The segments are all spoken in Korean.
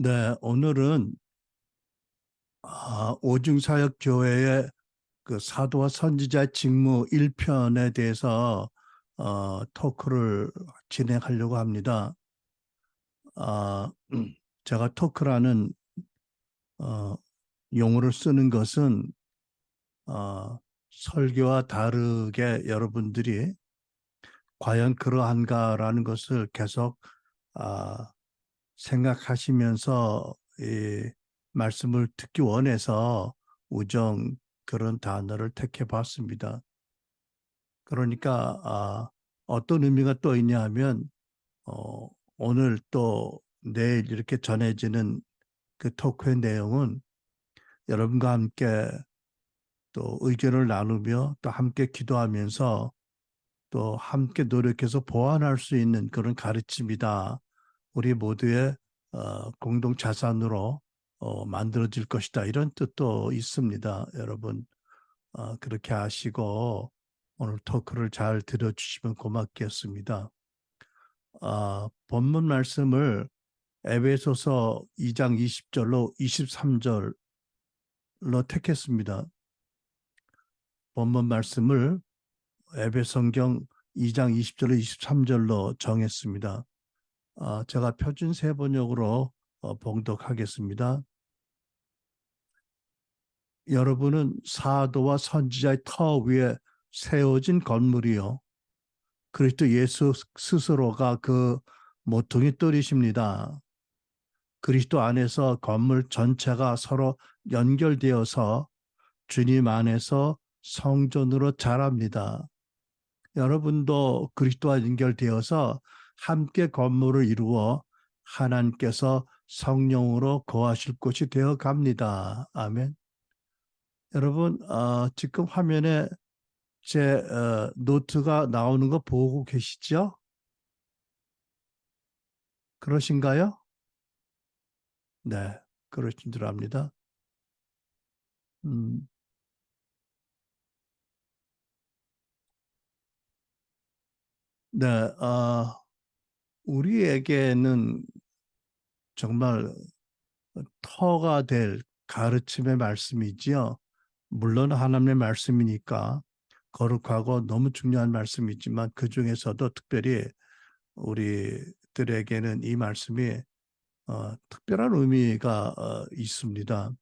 네, 오늘은 오중사역교회의 그 사도와 선지자의 직무 1편에 대해서 토크를 진행하려고 합니다. 아, 제가 토크라는 어, 용어를 쓰는 것은 설교와 다르게 여러분들이 과연 그러한가라는 것을 계속 아, 생각하시면서 이 말씀을 듣기 원해서 우정 그런 단어를 택해 봤습니다. 그러니까 어떤 의미가 또 있냐 하면 어, 오늘 또 내일 이렇게 전해지는 그 토크의 내용은 여러분과 함께 또 의견을 나누며 또 함께 기도하면서 또 함께 노력해서 보완할 수 있는 그런 가르침이다. 우리 모두의 공동 자산으로 만들어질 것이다. 이런 뜻도 있습니다. 여러분 그렇게 아시고 오늘 토크를 잘 들어주시면 고맙겠습니다. 본문 말씀을 에베소서 2장 20절로 23절로 택했습니다. 본문 말씀을 에베소성 2장 20절로 23절로 정했습니다. 제가 표준 세번역으로 봉독하겠습니다. 여러분은 사도와 선지자의 터 위에 세워진 건물이요. 그리스도 예수 스스로가 그 모퉁이 뜰이십니다. 그리스도 안에서 건물 전체가 서로 연결되어서 주님 안에서 성전으로 자랍니다. 여러분도 그리스도와 연결되어서 함께 건물을 이루어 하나님께서 성령으로 거하실 곳이 되어 갑니다. 아멘. 여러분, 지금 화면에 제 노트가 나오는 거 보고 계시죠? 그러신가요? 네, 그러신 줄 압니다. 음, 네, 우리에게는 정말 터가 될 가르침의 말씀이지요. 물론 하나님의 말씀이니까 거룩하고 너무 중요한 말씀이지만 그 중에서도 특별히 우리들에게는 이 말씀이 특별한 의미가 있습니다.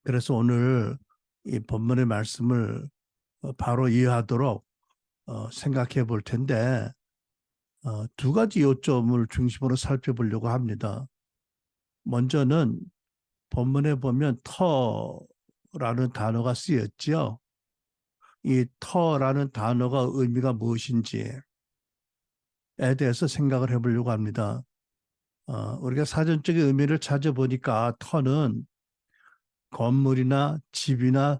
그래서 오늘 이 본문의 말씀을 바로 이해하도록 생각해 볼 텐데 두 가지 요점을 중심으로 살펴보려고 합니다. 먼저는 본문에 보면 터라는 단어가 쓰였지요. 이 터라는 단어가 의미가 무엇인지에 대해서 생각을 해보려고 합니다. 우리가 사전적인 의미를 찾아보니까 터는 건물이나 집이나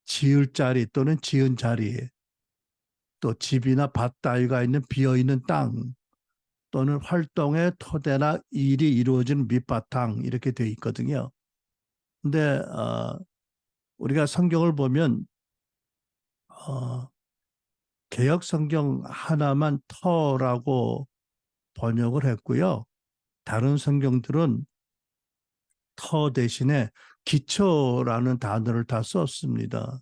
지을 자리 또는 지은 자리, 또 집이나 밭 따위가 있는 비어있는 땅 또는 활동의 토대나 일이 이루어지는 밑바탕 이렇게 되어 있거든요. 근데 우리가 성경을 보면 어, 개역 성경 하나만 터라고 번역을 했고요. 다른 성경들은 터 대신에 기초라는 단어를 다 썼습니다.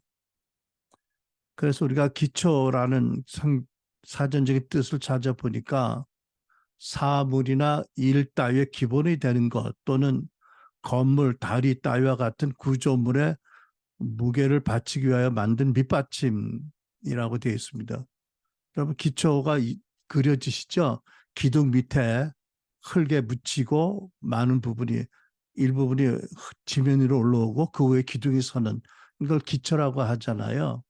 그래서 우리가 기초라는 사전적인 뜻을 찾아보니까 사물이나 일 따위의 기본이 되는 것 또는 건물, 다리 따위와 같은 구조물에 무게를 받치기 위하여 만든 밑받침이라고 되어 있습니다. 여러분 기초가 그려지시죠? 기둥 밑에 흙에 묻히고 많은 부분이 일부분이 지면 위로 올라오고 그 위에 기둥이 서는 이걸 기초라고 하잖아요.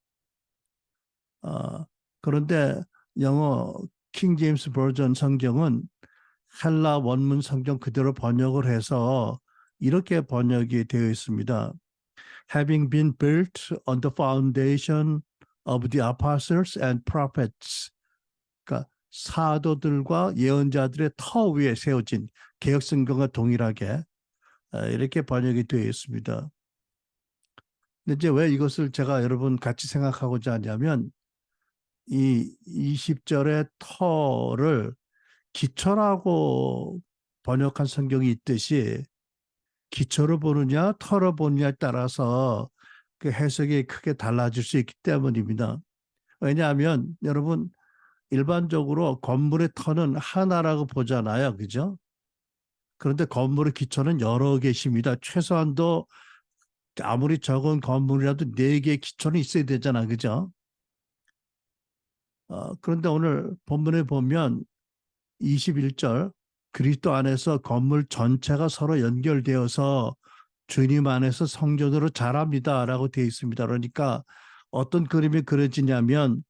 어, 그런데 영어 킹 제임스 버전 성경은 헬라 원문 성경 그대로 번역을 해서 이렇게 번역이 되어 있습니다. Having been built on the foundation of the apostles and prophets. 그러니까 사도들과 예언자들의 터 위에 세워진 개역 성경과 동일하게 이렇게 번역이 되어 있습니다. 근데 이제 왜 이것을 제가 여러분 같이 생각하고자 하냐면 이 20절의 터를 기초라고 번역한 성경이 있듯이 기초로 보느냐 터로 보느냐에 따라서 그 해석이 크게 달라질 수 있기 때문입니다. 왜냐하면 여러분 일반적으로 건물의 터는 하나라고 보잖아요. 그죠? 그런데 건물의 기초는 여러 개십니다. 최소한도 아무리 적은 건물이라도 네 개의 기초는 있어야 되잖아. 그죠? 그런데 오늘 본문에 보면 21절 그리스도 안에서 건물 전체가 서로 연결되어서 주님 안에서 성전으로 자랍니다라고 되어 있습니다. 그러니까 어떤 그림이 그려지냐면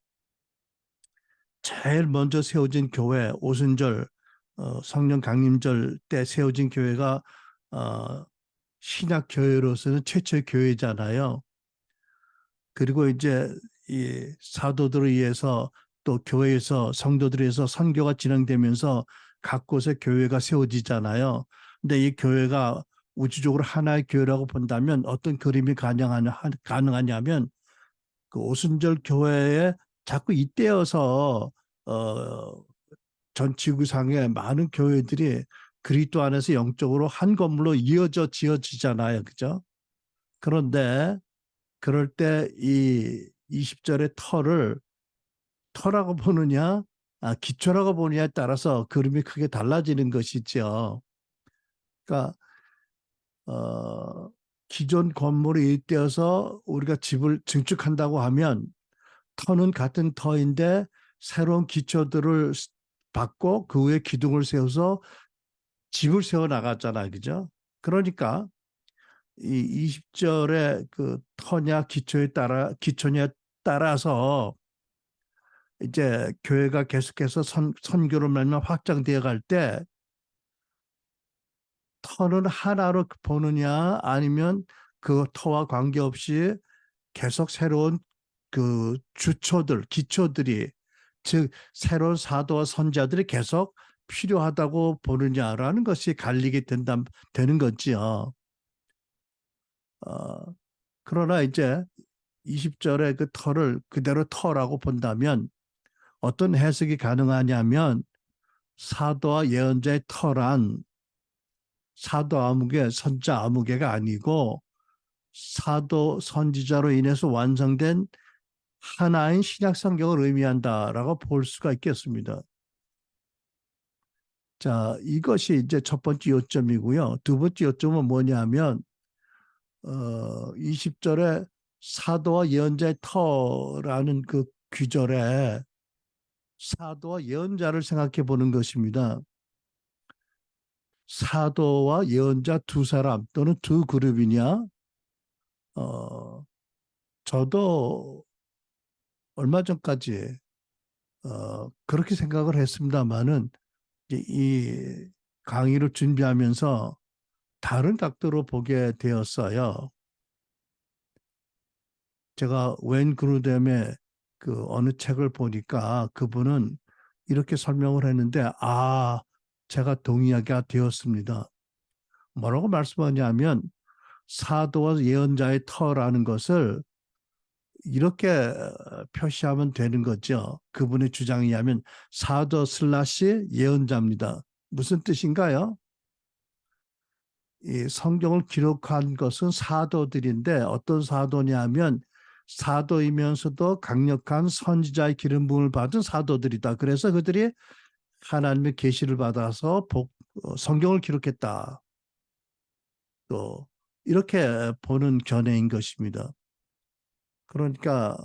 제일 먼저 세워진 교회 오순절 성령 강림절 때 세워진 교회가 어, 신약 교회로서는 최초의 교회잖아요. 그리고 이제 이 사도들에 의해서 또 교회에서 성도들에 의해서 선교가 진행되면서 각 곳에 교회가 세워지잖아요. 근데 이 교회가 우주적으로 하나의 교회라고 본다면 어떤 그림이 가능하냐면 그 오순절 교회에 자꾸 이때여서 어, 전 지구상의 많은 교회들이 그리스도 안에서 영적으로 한 건물로 이어져 지어지잖아요. 그죠? 그런데 그럴 때 이 20절의 터라고 보느냐, 기초라고 보느냐에 따라서 그림이 크게 달라지는 것이죠. 그러니까 어, 기존 건물이 잇대어서 우리가 집을 증축한다고 하면 터는 같은 터인데 새로운 기초들을 받고 그 위에 기둥을 세워서 집을 세워 나갔잖아요. 그죠? 그러니까 이 20절의 그 터냐 기초냐에 따라서 이제 교회가 계속해서 선교로 말면 확장되어 갈 때 터는 하나로 보느냐 아니면 그 터와 관계없이 계속 새로운 그 주초들, 기초들이 즉 새로운 사도와 선자들이 계속 필요하다고 보느냐라는 것이 되는 거지요. 어, 그러나 이제 20절의 그 터를 그대로 터라고 본다면 어떤 해석이 가능하냐면 사도와 예언자의 터란 사도 아무개, 선자 아무개가 아니고 사도 선지자로 인해서 완성된 하나인 신약 성경을 의미한다라고 볼 수가 있겠습니다. 자, 이것이 이제 첫 번째 요점이고요. 두 번째 요점은 뭐냐면 20절에 사도와 예언자의 터라는 그 귀절에 사도와 예언자를 생각해 보는 것입니다. 사도와 예언자 두 사람 또는 두 그룹이냐? 어, 저도 얼마 전까지 그렇게 생각을 했습니다만은 이 강의를 준비하면서 다른 각도로 보게 되었어요. 제가 웬 그루뎀의 그 어느 책을 보니까 그분은 이렇게 설명을 했는데 제가 동의하게 되었습니다. 뭐라고 말씀하냐면 사도와 예언자의 터라는 것을 이렇게 표시하면 되는 거죠. 그분의 주장에 의하면 사도 슬라시 예언자입니다. 무슨 뜻인가요? 이 성경을 기록한 것은 사도들인데 어떤 사도냐면 사도이면서도 강력한 선지자의 기름 부음을 받은 사도들이다. 그래서 그들이 하나님의 계시를 받아서 성경을 기록했다. 또 이렇게 보는 견해인 것입니다. 그러니까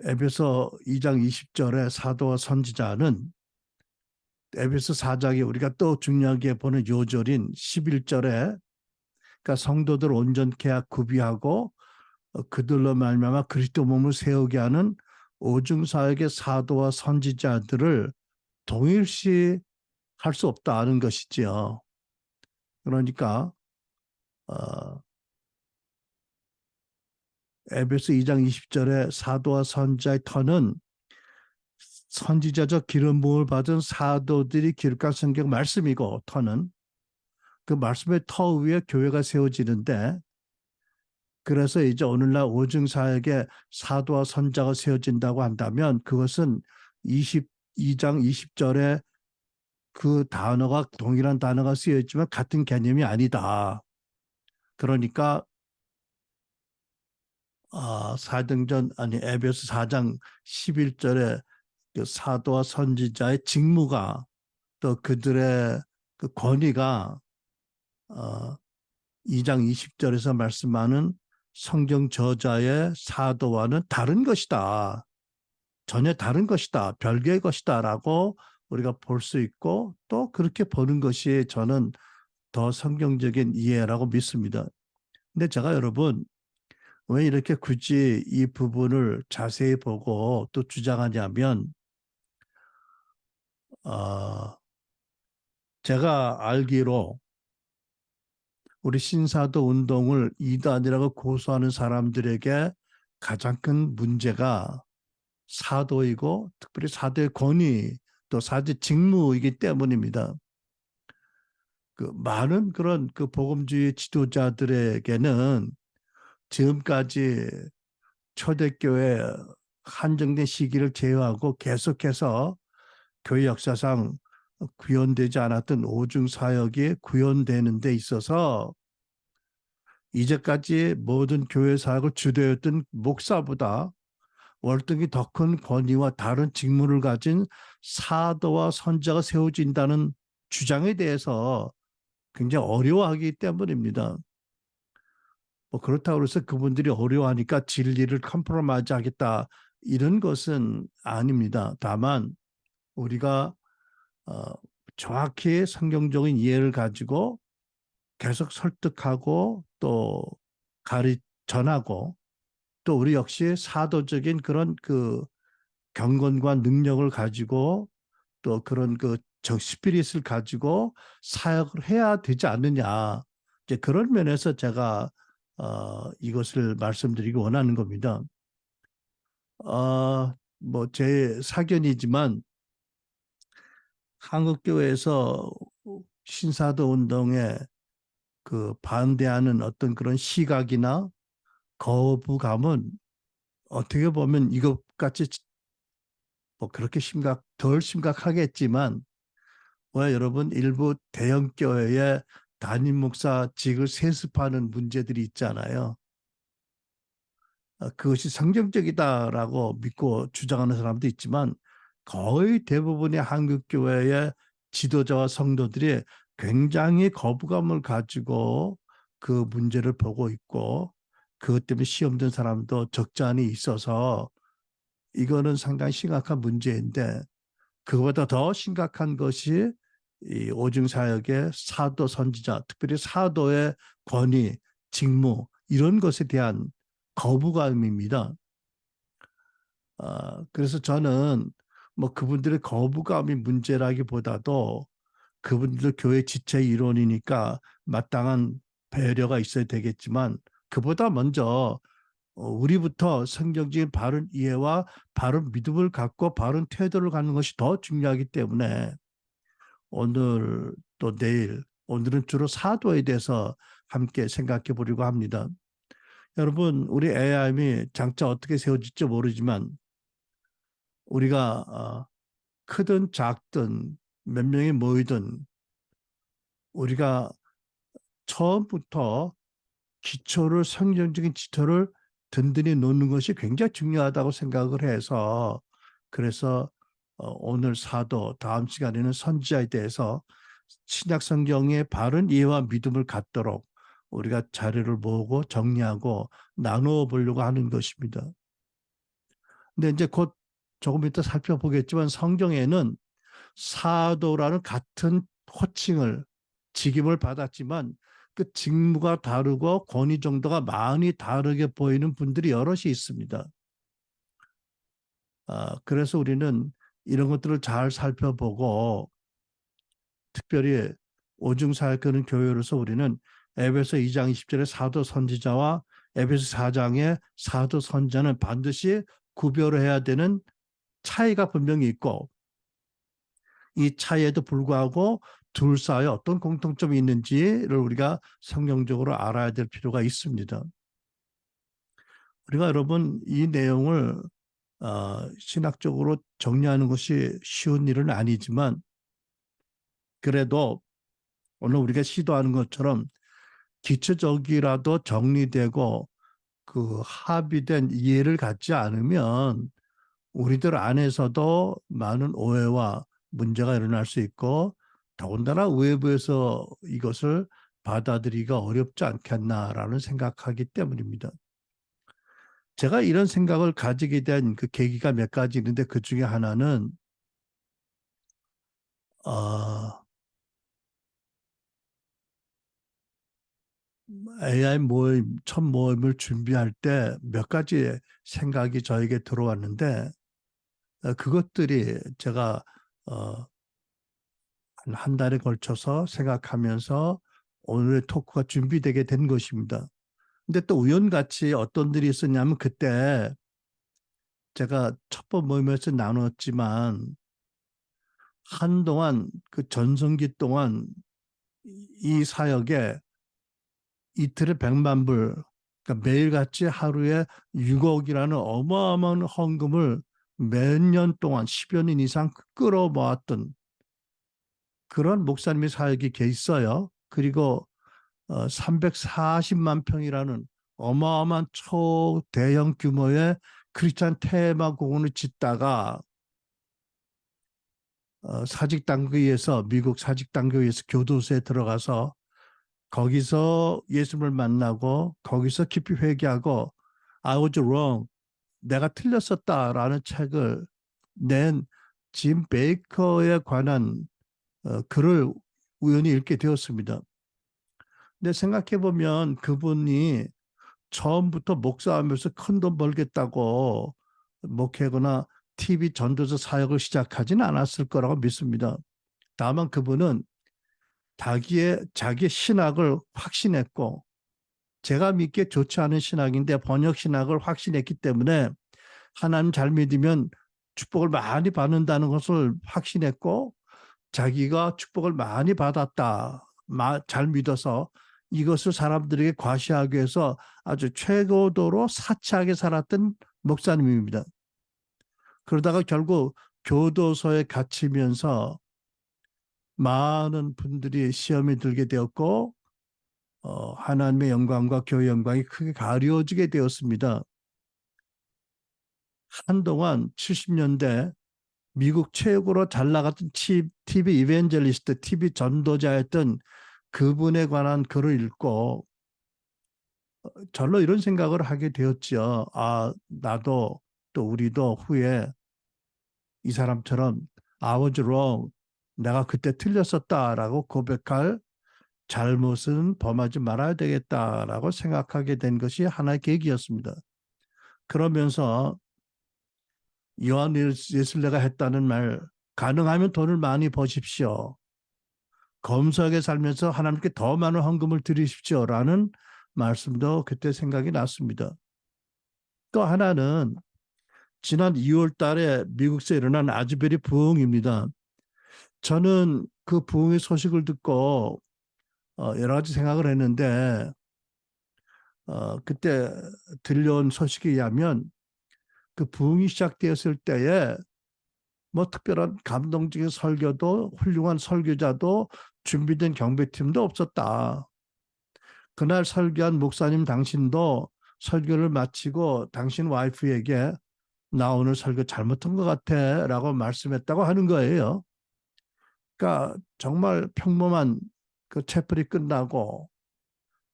에베소 2장 20절에 사도와 선지자는 에베소 4장에 우리가 또 중요하게 보는 요절인 11절에 그러니까 성도들 온전케 구비하고 그들로 말미암아 그리스도 몸을 세우게 하는 오중사역의 사도와 선지자들을 동일시 할 수 없다는 것이지요. 그러니까 에베소 2장 20절에 사도와 선지자의 터는 선지자적 기름 부음을 받은 사도들이 기록한 성경 말씀이고 터는 그 말씀의 터 위에 교회가 세워지는데 그래서 이제 오늘날 오중사역에 사도와 선자가 세워진다고 한다면 그것은 2장 20절에 그 단어가 동일한 단어가 쓰여 있지만 같은 개념이 아니다. 그러니까 사도행전 아니 에베소 4장 11절에 그 사도와 선지자의 직무가 또 그들의 그 권위가 2장 20절에서 말씀하는 성경 저자의 사도와는 다른 것이다. 전혀 다른 것이다. 별개의 것이다라고 우리가 볼 수 있고 또 그렇게 보는 것이 저는 더 성경적인 이해라고 믿습니다. 근데 제가 여러분 왜 이렇게 굳이 이 부분을 자세히 보고 또 주장하냐면 제가 알기로 우리 신사도 운동을 이단이라고 고소하는 사람들에게 가장 큰 문제가 사도이고 특별히 사도의 권위 또 사도의 직무이기 때문입니다. 그 많은 그런 그 복음주의 지도자들에게는 지금까지 초대교회 한정된 시기를 제외하고 계속해서 교회 역사상 구현되지 않았던 오중 사역이 구현되는 데 있어서 이제까지 모든 교회 사역을 주도했던 목사보다 월등히 더 큰 권위와 다른 직무를 가진 사도와 선자가 세워진다는 주장에 대해서 굉장히 어려워하기 때문입니다. 뭐 그렇다고 해서 그분들이 어려워하니까 진리를 컴프로마이즈 하겠다 이런 것은 아닙니다. 다만 우리가 어, 정확히 성경적인 이해를 가지고 계속 설득하고 또 전하고 또 우리 역시 사도적인 그런 그 경건과 능력을 가지고 또 그런 그 스피릿을 가지고 사역을 해야 되지 않느냐. 이제 그런 면에서 제가 이것을 말씀드리기 원하는 겁니다. 뭐 제 사견이지만 한국교회에서 신사도 운동에 그 반대하는 어떤 그런 시각이나 거부감은 어떻게 보면 이것같이 뭐 그렇게 덜 심각하겠지만 왜 여러분 일부 대형 교회의 담임 목사직을 세습하는 문제들이 있잖아요. 그것이 성경적이다라고 믿고 주장하는 사람도 있지만 거의 대부분의 한국 교회의 지도자와 성도들이 굉장히 거부감을 가지고 그 문제를 보고 있고 그것 때문에 시험 든 사람도 적지 않이 있어서 이거는 상당히 심각한 문제인데 그보다 더 심각한 것이 이 오중사역의 사도 선지자, 특별히 사도의 권위, 직무 이런 것에 대한 거부감입니다. 그래서 저는 뭐 그분들의 거부감이 문제라기보다도 그분들도 교회 지체 일원이니까 마땅한 배려가 있어야 되겠지만 그보다 먼저 우리부터 성경적인 바른 이해와 바른 믿음을 갖고 바른 태도를 갖는 것이 더 중요하기 때문에 오늘 또 내일 오늘은 주로 사도에 대해서 함께 생각해 보려고 합니다. 여러분 우리 AIM이 장차 어떻게 세워질지 모르지만 우리가 크든 작든 몇 명이 모이든 우리가 처음부터 성경적인 기초를 든든히 놓는 것이 굉장히 중요하다고 생각을 해서 그래서 오늘 사도 다음 시간에는 선지자에 대해서 신약 성경의 바른 이해와 믿음을 갖도록 우리가 자료를 모으고 정리하고 나누어 보려고 하는 것입니다. 근데 이제 곧 조금 이따 살펴보겠지만 성경에는 사도라는 같은 호칭을 직임을 받았지만 그 직무가 다르고 권위 정도가 많이 다르게 보이는 분들이 여럿이 있습니다. 그래서 우리는 이런 것들을 잘 살펴보고 특별히 오중사역하는 교회로서 우리는 에베소 2장 20절의 사도 선지자와 에베소 4장의 사도 선지자는 반드시 구별을 해야 되는 차이가 분명히 있고 이 차이에도 불구하고 둘 사이에 어떤 공통점이 있는지를 우리가 성경적으로 알아야 될 필요가 있습니다. 우리가 여러분 이 내용을 신학적으로 정리하는 것이 쉬운 일은 아니지만 그래도 오늘 우리가 시도하는 것처럼 기초적이라도 정리되고 그 합의된 이해를 갖지 않으면 우리들 안에서도 많은 오해와 문제가 일어날 수 있고 더군다나 외부에서 이것을 받아들이기가 어렵지 않겠나라는 생각하기 때문입니다. 제가 이런 생각을 가지게 된 그 계기가 몇 가지 있는데 그 중에 하나는 어, AI 모임, 첫 모임을 준비할 때 몇 가지 생각이 저에게 들어왔는데 그것들이 제가 어, 한 달에 걸쳐서 생각하면서 오늘의 토크가 준비되게 된 것입니다. 근데 또 우연같이 어떤 일이 있었냐면 그때 제가 첫 번 모임에서 나눴지만 한동안 그 전성기 동안 이 사역에 이틀에 100만 불, 그러니까 매일같이 하루에 6억이라는 어마어마한 헌금을 몇 년 동안 10여 년 이상 끌어모았던 그런 목사님의 사역이 계 있어요. 그리고 340만 평이라는 어마어마한 초대형 규모의 크리스찬 테마 공원을 짓다가 사직당교회에서 미국 사직당교회에서 교도소에 들어가서 거기서 예수님을 만나고 거기서 깊이 회개하고 I was wrong. 내가 틀렸었다라는 책을 낸 짐 베이커에 관한 글을 우연히 읽게 되었습니다. 근데 생각해 보면 그분이 처음부터 목사하면서 큰 돈 벌겠다고 목회거나 TV 전도서 사역을 시작하지는 않았을 거라고 믿습니다. 다만 그분은 자기의 신학을 확신했고 제가 믿기에 좋지 않은 신학인데 번역 신학을 확신했기 때문에 하나님 잘 믿으면 축복을 많이 받는다는 것을 확신했고 자기가 축복을 많이 받았다. 잘 믿어서 이것을 사람들에게 과시하기 위해서 아주 최고도로 사치하게 살았던 목사님입니다. 그러다가 결국 교도소에 갇히면서 많은 분들이 시험에 들게 되었고 하나님의 영광과 교회 영광이 크게 가려지게 되었습니다. 한동안 70년대 미국 최고로 잘 나갔던 TV 이벤젤리스트, TV 전도자였던 그분에 관한 글을 읽고 절로 이런 생각을 하게 되었죠. 아, 나도 또 우리도 후에 이 사람처럼 I was wrong. 내가 그때 틀렸었다라고 고백할 잘못은 범하지 말아야 되겠다라고 생각하게 된 것이 하나의 계기였습니다. 그러면서 요한 예술내가 했다는 말, 가능하면 돈을 많이 버십시오. 검소하게 살면서 하나님께 더 많은 헌금을 드리십시오라는 말씀도 그때 생각이 났습니다. 또 하나는 지난 2월 달에 미국에서 일어난 아즈베리 부흥입니다. 저는 그 부흥의 소식을 듣고 여러 가지 생각을 했는데 그때 들려온 소식에 의하면 그 부흥이 시작되었을 때에 뭐 특별한 감동적인 설교도 훌륭한 설교자도 준비된 경배팀도 없었다. 그날 설교한 목사님 당신도 설교를 마치고 당신 와이프에게 나 오늘 설교 잘못한 것 같아 라고 말씀했다고 하는 거예요. 그러니까 정말 평범한 그 채플이 끝나고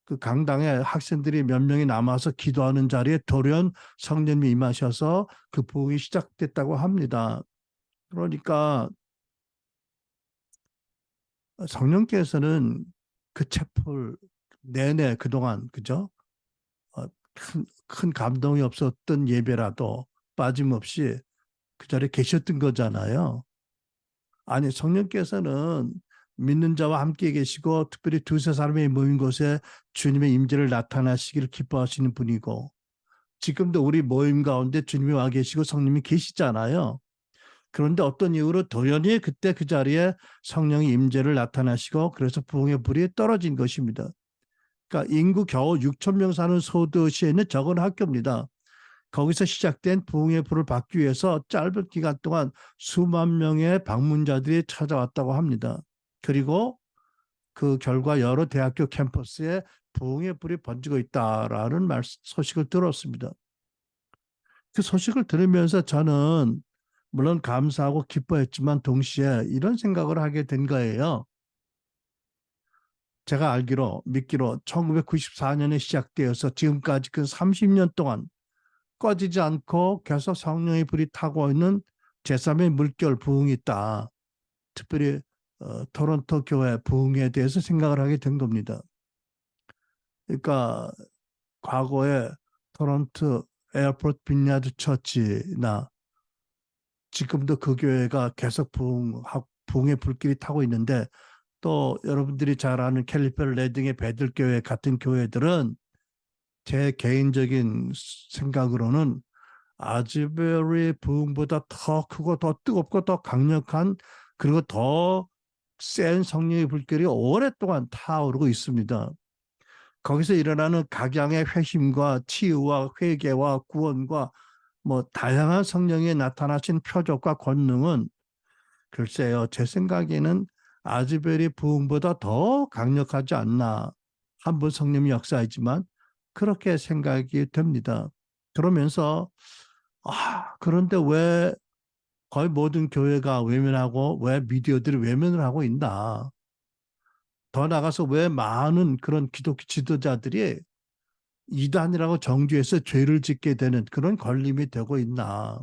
그 강당에 학생들이 몇 명이 남아서 기도하는 자리에 돌연 성령님이 임하셔서 그 부흥이 시작됐다고 합니다. 그러니까 성령께서는 그 채플 내내 그동안 그죠? 큰 감동이 없었던 예배라도 빠짐없이 그 자리에 계셨던 거잖아요. 아니 성령께서는 믿는 자와 함께 계시고 특별히 두세 사람이 모인 곳에 주님의 임재를 나타나시기를 기뻐하시는 분이고 지금도 우리 모임 가운데 주님이 와 계시고 성령이 계시잖아요. 그런데 어떤 이유로 도연히 그때 그 자리에 성령의 임재를 나타나시고 그래서 부흥의 불이 떨어진 것입니다. 그러니까 인구 겨우 6천 명 사는 소도시에 있는 적은 학교입니다. 거기서 시작된 부흥의 불을 받기 위해서 짧은 기간 동안 수만 명의 방문자들이 찾아왔다고 합니다. 그리고 그 결과 여러 대학교 캠퍼스에 부흥의 불이 번지고 있다라는 소식을 들었습니다. 그 소식을 들으면서 저는 물론 감사하고 기뻐했지만 동시에 이런 생각을 하게 된 거예요. 제가 알기로 믿기로 1994년에 시작되어서 지금까지 그 30년 동안 꺼지지 않고 계속 성령의 불이 타고 있는 제3의 물결 부흥이 있다. 특별히 토론토 교회 부흥에 대해서 생각을 하게 된 겁니다. 그러니까 과거에 토론토 에어포트 빈야드 처치나 지금도 그 교회가 계속 부흥의 불길이 타고 있는데 또 여러분들이 잘 아는 캘리포니아 레딩의 베들교회 같은 교회들은 제 개인적인 생각으로는 아즈베리 부흥보다 더 크고 더 뜨겁고 더 강력한 그리고 더 센 성령의 불길이 오랫동안 타오르고 있습니다. 거기서 일어나는 각양의 회심과 치유와 회개와 구원과 뭐 다양한 성령이 나타나신 표적과 권능은 글쎄요, 제 생각에는 아즈베리 부흥보다 더 강력하지 않나. 한 번 성령이 역사이지만 그렇게 생각이 됩니다. 그러면서 그런데 왜 거의 모든 교회가 외면하고 왜 미디어들이 외면을 하고 있나? 더 나가서 왜 많은 그런 기독교 지도자들이 이단이라고 정죄해서 죄를 짓게 되는 그런 걸림이 되고 있나?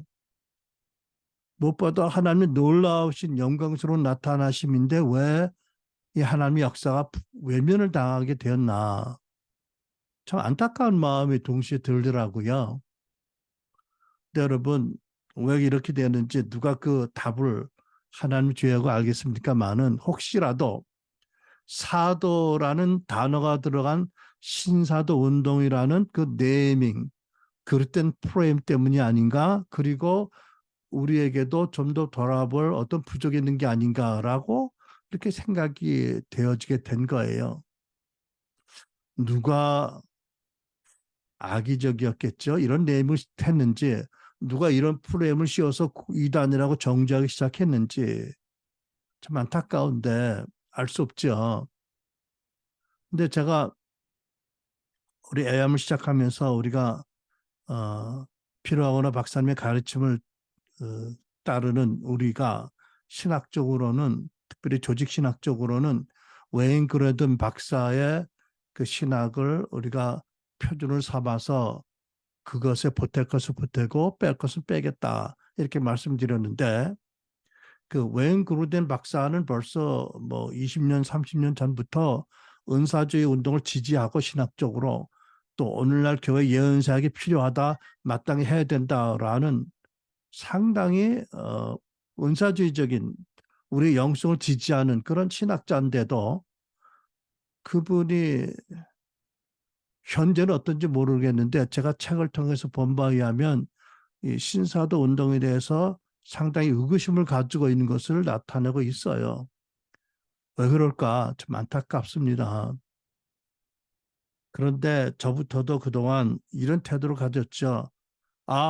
무엇보다 하나님의 놀라우신 영광스러운 나타나심인데 왜 이 하나님의 역사가 외면을 당하게 되었나? 참 안타까운 마음이 동시에 들더라고요. 근데 여러분, 왜 이렇게 되는지 누가 그 답을 하나님 죄하고 알겠습니까만은 혹시라도 사도라는 단어가 들어간 신사도 운동이라는 그 네이밍, 그릇된 프레임 때문이 아닌가? 그리고 우리에게도 좀 더 돌아볼 어떤 부족이 있는 게 아닌가라고 이렇게 생각이 되어지게 된 거예요. 누가 악의적이었겠죠? 이런 네임을 했는지 누가 이런 프레임을 씌워서 이단이라고 정죄하기 시작했는지 참 안타까운데 알 수 없죠. 근데 제가 우리 애암을 시작하면서 우리가 어, 필요하거나 박사님의 가르침을 어, 따르는 우리가 신학적으로는 특별히 조직 신학적으로는 웨인 그레든 박사의 그 신학을 우리가 표준을 삼아서 그것에 보탤 것을 보태고 뺄 것을 빼겠다 이렇게 말씀드렸는데 그 웨인 그루덴 박사는 벌써 뭐 20년, 30년 전부터 은사주의 운동을 지지하고 신학적으로 또 오늘날 교회 예언사역이 필요하다, 마땅히 해야 된다라는 상당히 은사주의적인 우리 영성을 지지하는 그런 신학자인데도 그분이 현재는 어떤지 모르겠는데 제가 책을 통해서 본 바에 의하면 이 신사도 운동에 대해서 상당히 의구심을 가지고 있는 것을 나타내고 있어요. 왜 그럴까? 좀 안타깝습니다. 그런데 저부터도 그동안 이런 태도를 가졌죠.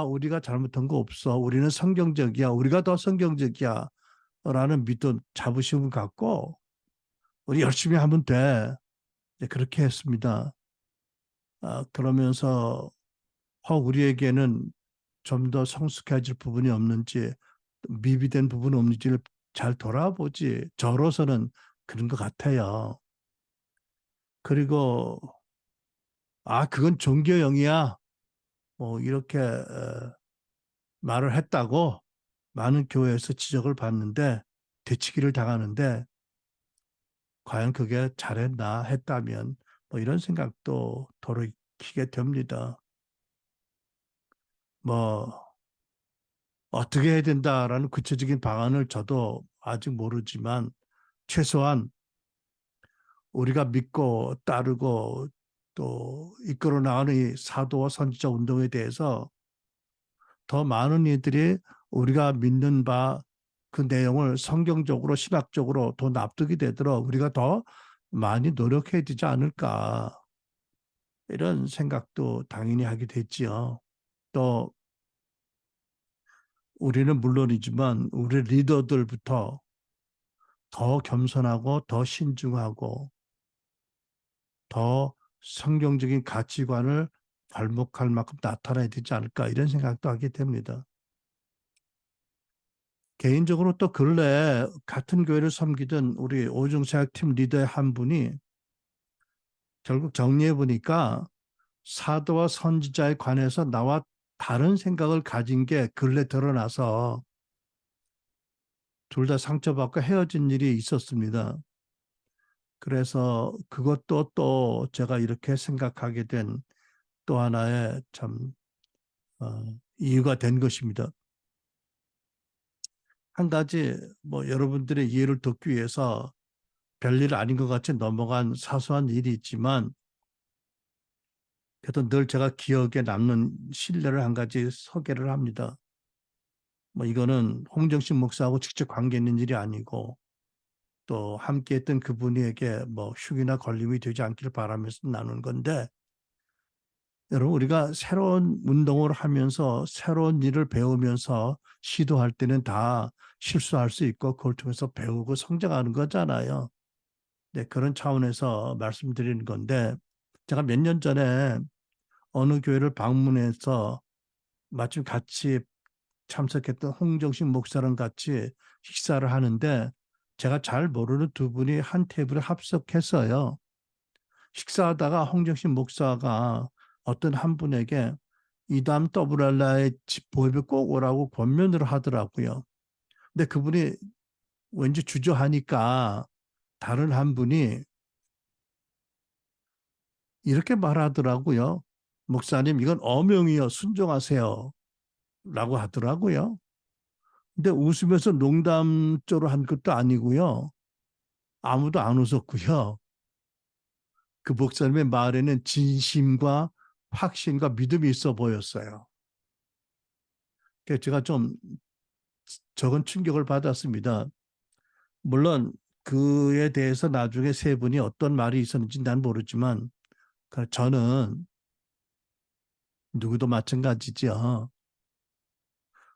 우리가 잘못한 거 없어. 우리는 성경적이야. 우리가 더 성경적이야. 라는 믿음, 자부심을 갖고 우리 열심히 하면 돼. 네, 그렇게 했습니다. 그러면서 혹 우리에게는 좀 더 성숙해질 부분이 없는지 미비된 부분이 없는지를 잘 돌아보지. 저로서는 그런 것 같아요. 그리고 그건 종교형이야. 뭐 이렇게 말을 했다고 많은 교회에서 지적을 받는데 되치기를 당하는데 과연 그게 잘했나 했다면 뭐 이런 생각도 돌이키게 됩니다. 뭐 어떻게 해야 된다라는 구체적인 방안을 저도 아직 모르지만 최소한 우리가 믿고 따르고 또 이끌어 나가는 이 사도와 선지자 운동에 대해서 더 많은 이들이 우리가 믿는 바 그 내용을 성경적으로 신학적으로 더 납득이 되도록 우리가 더 많이 노력해야 되지 않을까 이런 생각도 당연히 하게 됐지요. 또 우리는 물론이지만 우리 리더들부터 더 겸손하고 더 신중하고 더 성경적인 가치관을 발목할 만큼 나타나야 되지 않을까 이런 생각도 하게 됩니다. 개인적으로 또 근래 같은 교회를 섬기던 우리 오중사역팀 리더의 한 분이 결국 정리해 보니까 사도와 선지자에 관해서 나와 다른 생각을 가진 게 근래 드러나서 둘 다 상처받고 헤어진 일이 있었습니다. 그래서 그것도 또 제가 이렇게 생각하게 된 또 하나의 참 이유가 된 것입니다. 한 가지 뭐 여러분들의 이해를 돕기 위해서 별일 아닌 것 같이 넘어간 사소한 일이 있지만 그래도 늘 제가 기억에 남는 신뢰를 한 가지 소개를 합니다. 뭐 이거는 홍정신 목사하고 직접 관계 있는 일이 아니고 또 함께했던 그분에게 뭐 흉이나 걸림이 되지 않기를 바라면서 나눈 건데 여러분 우리가 새로운 운동을 하면서 새로운 일을 배우면서 시도할 때는 다 실수할 수 있고 그걸 통해서 배우고 성장하는 거잖아요. 네, 그런 차원에서 말씀드리는 건데 제가 몇 년 전에 어느 교회를 방문해서 마침 같이 참석했던 홍정식 목사랑 같이 식사를 하는데 제가 잘 모르는 두 분이 한 테이블에 합석했어요. 식사하다가 홍정식 목사가 어떤 한 분에게 이담 더블알라의 집보입에 꼭 오라고 권면을 하더라고요. 근데 그분이 왠지 주저하니까 다른 한 분이 이렇게 말하더라고요. 목사님, 이건 어명이요. 순종하세요. 라고 하더라고요. 근데 웃으면서 농담조로 한 것도 아니고요. 아무도 안 웃었고요. 그 목사님의 말에는 진심과 확신과 믿음이 있어 보였어요. 그래서 제가 좀 적은 충격을 받았습니다. 물론 그에 대해서 나중에 세 분이 어떤 말이 있었는지 난 모르지만 저는 누구도 마찬가지죠.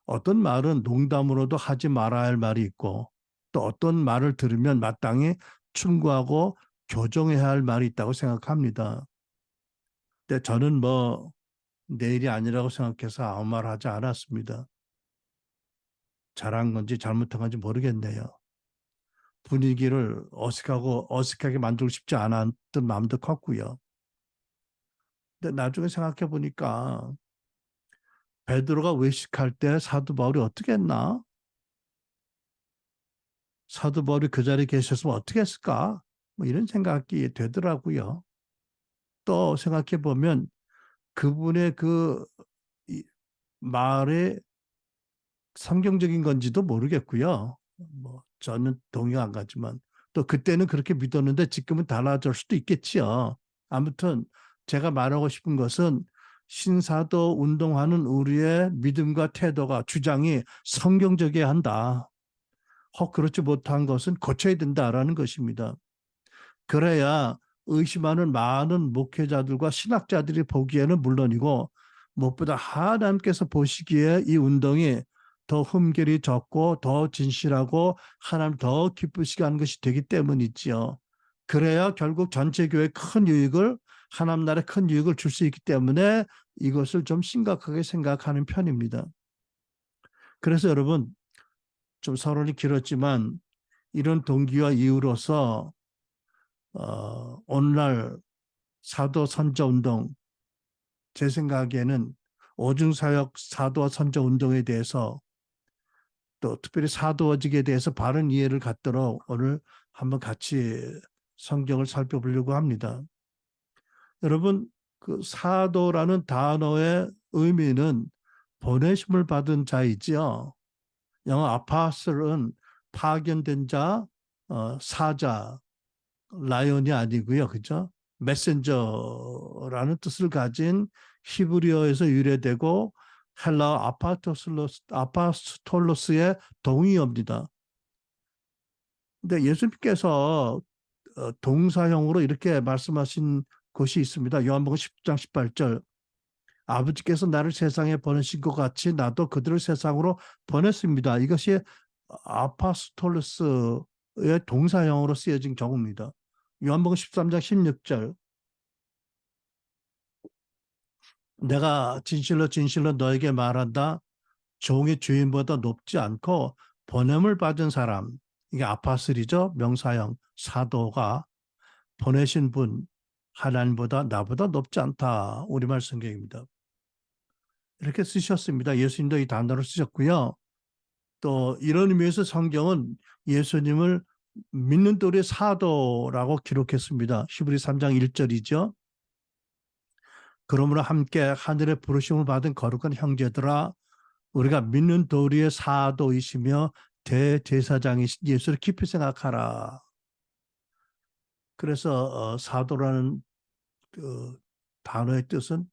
어떤 말은 농담으로도 하지 말아야 할 말이 있고 또 어떤 말을 들으면 마땅히 충고하고 교정해야 할 말이 있다고 생각합니다. 근데 저는 뭐 내일이 아니라고 생각해서 아무 말 하지 않았습니다. 잘한 건지 잘못한 건지 모르겠네요. 분위기를 어색하게 만들고 싶지 않았던 마음도 컸고요. 근데 나중에 생각해 보니까 베드로가 외식할 때 사도 바울이 어떻게 했나? 사도 바울이 그 자리에 계셨으면 어떻게 했을까? 뭐 이런 생각이 되더라고요. 또 생각해 보면 그분의 그 말에 성경적인 건지도 모르겠고요. 뭐 저는 동의 안 가지만 또 그때는 그렇게 믿었는데 지금은 달라질 수도 있겠지요. 아무튼 제가 말하고 싶은 것은 신사도 운동하는 우리의 믿음과 태도가 주장이 성경적이어야 한다. 혹 그렇지 못한 것은 고쳐야 된다라는 것입니다. 그래야 의심하는 많은 목회자들과 신학자들이 보기에는 물론이고 무엇보다 하나님께서 보시기에 이 운동이 더 흠결이 적고 더 진실하고 하나님 더 기쁘시게 하는 것이 되기 때문이지요. 그래야 결국 전체 교회에 큰 유익을 하나님 나라에 큰 유익을 줄 수 있기 때문에 이것을 좀 심각하게 생각하는 편입니다. 그래서 여러분 좀 서론이 길었지만 이런 동기와 이유로서 오늘날 사도 선저 운동 제 생각에는 오중사역 사도와 선저 운동에 대해서 또 특별히 사도직에 대해서 바른 이해를 갖도록 오늘 한번 같이 성경을 살펴보려고 합니다. 여러분 그 사도라는 단어의 의미는 보내심을 받은 자이지요. 영어 아파슬은 파견된 자, 사자, 라이온이 아니고요. 그죠? 메신저라는 뜻을 가진 히브리어에서 유래되고 헬라어 아파스톨로스의 동의어입니다. 근데 예수님께서 동사형으로 이렇게 말씀하신 곳이 있습니다. 요한복음 10장 18절 아버지께서 나를 세상에 보내신 것 같이 나도 그들을 세상으로 보냈습니다. 이것이 아파스톨로스의 동사형으로 쓰여진 경우입니다. 요한복음 13장 16절. 내가 진실로 진실로 너에게 말한다. 종의 주인보다 높지 않고 보냄을 받은 사람, 이게 아파스리죠. 명사형 사도가 보내신 분 하나님보다 나보다 높지 않다. 우리말 성경입니다. 이렇게 쓰셨습니다. 예수님도 이 단어를 쓰셨고요. 또 이런 의미에서 성경은 예수님을 믿는 또래 사도라고 기록했습니다. 히브리 3장 1절이죠. 그러므로 함께 하늘의 부르심을 받은 거룩한 형제들아, 우리가 믿는 도리의 사도이시며 대제사장이신 예수를 깊이 생각하라. 그래서 사도라는 그 단어의 뜻은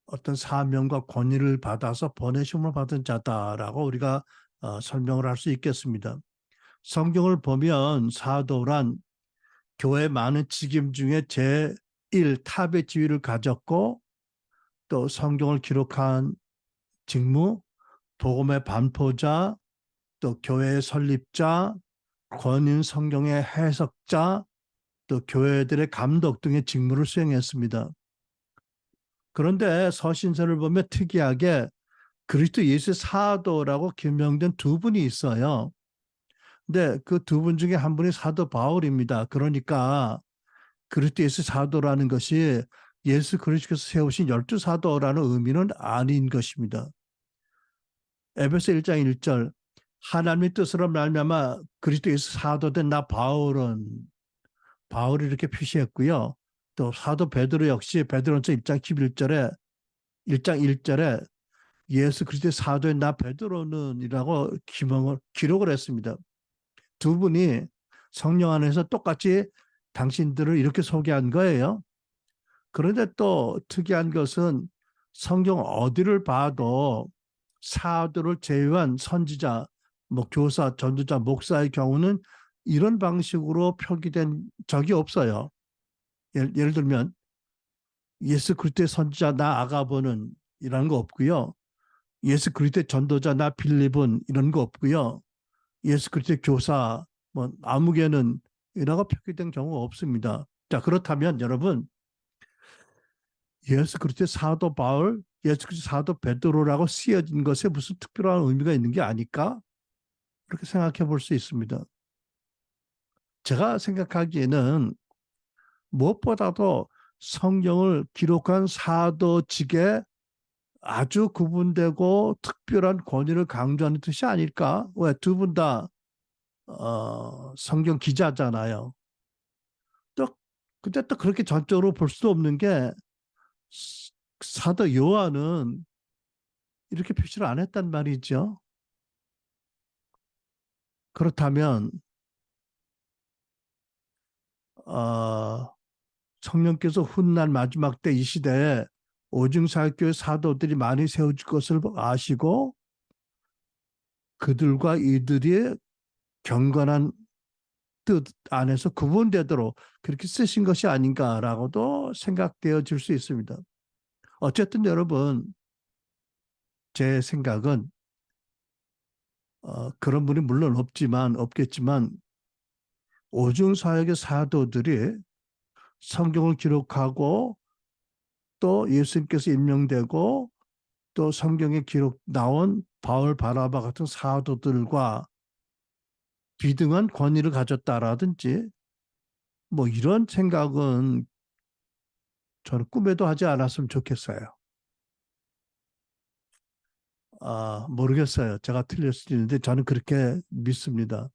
어떤 사명과 권위를 받아서 보내심을 받은 자다라고 우리가 설명을 할 수 있겠습니다. 성경을 보면 사도란 교회 많은 직임 중에 제1 탑의 지위를 가졌고 또 성경을 기록한 직무, 복음의 반포자, 또 교회의 설립자, 권인 성경의 해석자, 또 교회들의 감독 등의 직무를 수행했습니다. 그런데 서신서를 보면 특이하게 그리스도 예수의 사도라고 기명된 두 분이 있어요. 근데 그 두 분 중에 한 분이 사도 바울입니다. 그러니까 그리스도 예수 사도라는 것이 예수 그리스도께서 세우신 12사도라는 의미는 아닌 것입니다. 에베소 1장 1절 하나님의 뜻으로 말미암아 그리스도 예수 사도된 나 바울이 이렇게 표시했고요. 또 사도 베드로 역시 베드로전서 1장 11절에 1장 1절에 예수 그리스도의 사도인 나 베드로는이라고 기록을 했습니다. 두 분이 성령 안에서 똑같이 당신들을 이렇게 소개한 거예요. 그런데 또 특이한 것은 성경 어디를 봐도 사도를 제외한 선지자, 뭐 교사, 전도자, 목사의 경우는 이런 방식으로 표기된 적이 없어요. 예를 들면 예수 그리스도의 선지자 나 아가보는 이라는 거 없고요. 예수 그리스도의 전도자 나 빌립은 이런 거 없고요. 예수 그리스도의 교사 뭐 아무개는 이라고 표기된 경우가 없습니다. 자, 그렇다면 여러분 예수 그리스도의 사도 바울, 예수 그리스도의 사도 베드로라고 쓰여진 것에 무슨 특별한 의미가 있는 게 아닐까? 그렇게 생각해 볼 수 있습니다. 제가 생각하기에는 무엇보다도 성경을 기록한 사도직에 아주 구분되고 특별한 권위를 강조하는 뜻이 아닐까? 왜 두 분 다 성경 기자잖아요. 또 근데 또 그렇게 전적으로 볼 수 없는 게 사도 요한은 이렇게 표시를 안 했단 말이죠. 그렇다면 성령께서 훗날 마지막 때 이 시대에 오중사교회 사도들이 많이 세워질 것을 아시고 그들과 이들이 경건한 뜻 안에서 구분되도록 그렇게 쓰신 것이 아닌가라고도 생각되어질 수 있습니다. 어쨌든 여러분 제 생각은 그런 분이 물론 없겠지만 오중사역의 사도들이 성경을 기록하고 또 예수님께서 임명되고 또 성경에 기록 나온 바울 바나바 같은 사도들과 비등한 권위를 가졌다라든지 뭐 이런 생각은 저는 꿈에도 하지 않았으면 좋겠어요. 모르겠어요. 제가 틀릴 수도 있는데 저는 그렇게 믿습니다.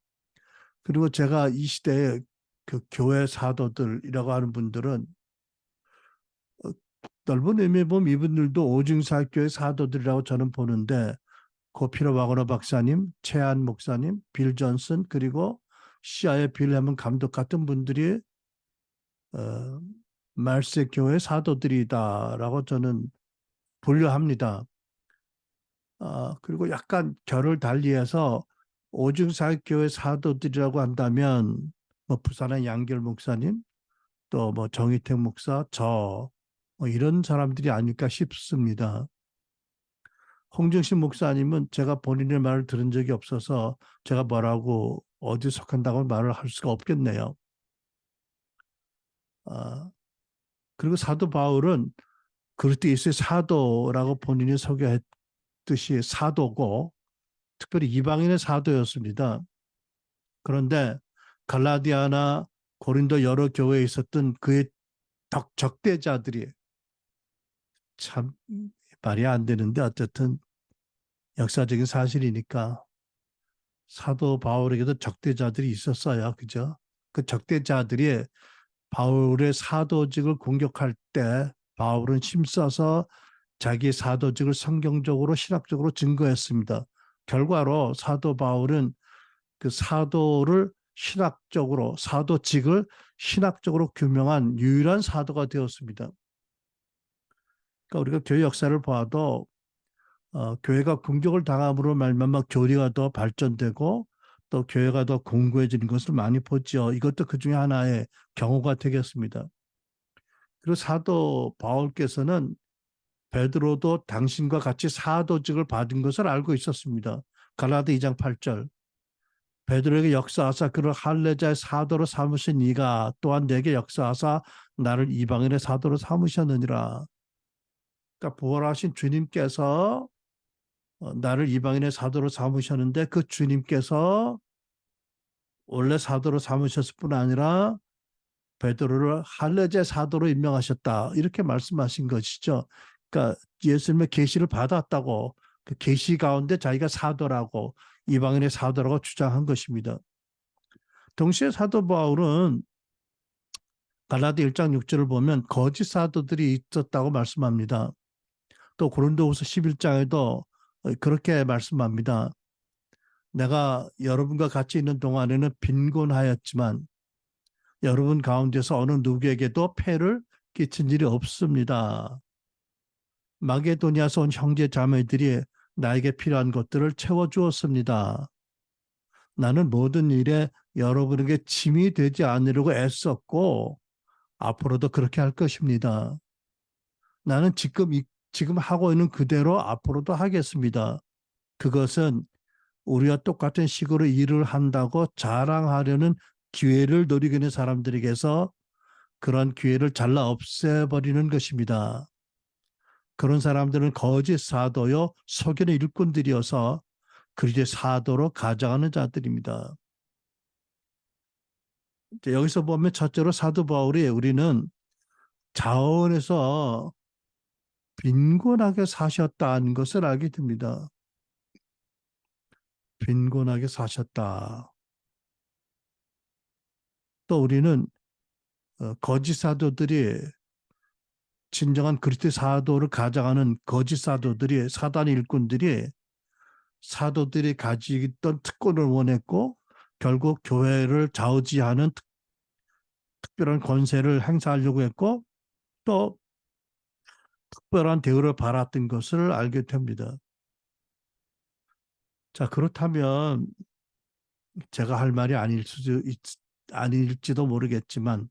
그리고 제가 이 시대의 그 교회 사도들이라고 하는 분들은 넓은 의미에 보면 이분들도 오중사교회 사도들이라고 저는 보는데 고피로 와거너 박사님, 최한 목사님, 빌 존슨 그리고 시아의 빌레몬 감독 같은 분들이 말세 교회 사도들이다라고 저는 분류합니다. 그리고 약간 결을 달리해서 오중사교회 사도들이라고 한다면 뭐 부산의 양결 목사님, 또 뭐 정희택 목사, 저 뭐 이런 사람들이 아닐까 싶습니다. 홍정신 목사님은 제가 본인의 말을 들은 적이 없어서 제가 뭐라고 어디 속한다고 말을 할 수가 없겠네요. 아, 그리고 사도 바울은 그리스도의 사도라고 본인이 소개했듯이 사도고 특별히 이방인의 사도였습니다. 그런데 갈라디아나 고린도 여러 교회에 있었던 그의 적대자들이 참 말이 안 되는데 어쨌든 역사적인 사실이니까 사도 바울에게도 적대자들이 있었어요. 그죠? 그 적대자들이 바울의 사도직을 공격할 때 바울은 힘써서 자기 사도직을 성경적으로 신학적으로 증거했습니다. 결과로 사도 바울은 그 사도를 신학적으로 사도직을 신학적으로 규명한 유일한 사도가 되었습니다. 그러니까 우리가 교회 역사를 봐도 교회가 공격을 당함으로 말미암아 교리가 더 발전되고 또 교회가 더 공고해지는 것을 많이 보죠. 이것도 그 중에 하나의 경우가 되겠습니다. 그리고 사도 바울께서는 베드로도 당신과 같이 사도직을 받은 것을 알고 있었습니다. 갈라디 2장 8절. 베드로에게 역사하사 그를 할례자의 사도로 삼으신 이가 또한 내게 역사하사 나를 이방인의 사도로 삼으셨느니라. 그러니까 부활하신 주님께서 나를 이방인의 사도로 삼으셨는데 그 주님께서 원래 사도로 삼으셨을 뿐 아니라 베드로를 할례제 사도로 임명하셨다. 이렇게 말씀하신 것이죠. 그러니까 예수님의 계시를 받았다고 그 계시 가운데 자기가 사도라고 이방인의 사도라고 주장한 것입니다. 동시에 사도 바울은 갈라디 1장 6절을 보면 거짓 사도들이 있었다고 말씀합니다. 또 고린도후서 11장에도 그렇게 말씀합니다. 내가 여러분과 같이 있는 동안에는 빈곤하였지만 여러분 가운데서 어느 누구에게도 폐를 끼친 일이 없습니다. 마게도니아서 온 형제 자매들이 나에게 필요한 것들을 채워주었습니다. 나는 모든 일에 여러분에게 짐이 되지 않으려고 애썼고 앞으로도 그렇게 할 것입니다. 나는 지금 하고 있는 그대로 앞으로도 하겠습니다. 그것은 우리와 똑같은 식으로 일을 한다고 자랑하려는 기회를 노리고 있는 사람들에게서 그런 기회를 잘라 없애버리는 것입니다. 그런 사람들은 거짓 사도요, 속이는 일꾼들이어서 그리스도의 사도로 가장하는 자들입니다. 여기서 보면 첫째로 사도 바울이 우리는 자원에서 빈곤하게 사셨다는 것을 알게 됩니다. 빈곤하게 사셨다. 또 우리는 거짓 사도들이 진정한 그리스도의 사도를 가장하는 거짓 사도들이 사단 일꾼들이 사도들이 가지고 있던 특권을 원했고 결국 교회를 좌우지하는 특별한 권세를 행사하려고 했고 또 특별한 대우를 받았던 것을 알게 됩니다. 자, 그렇다면 제가 할 말이 아닐지도 모르겠지만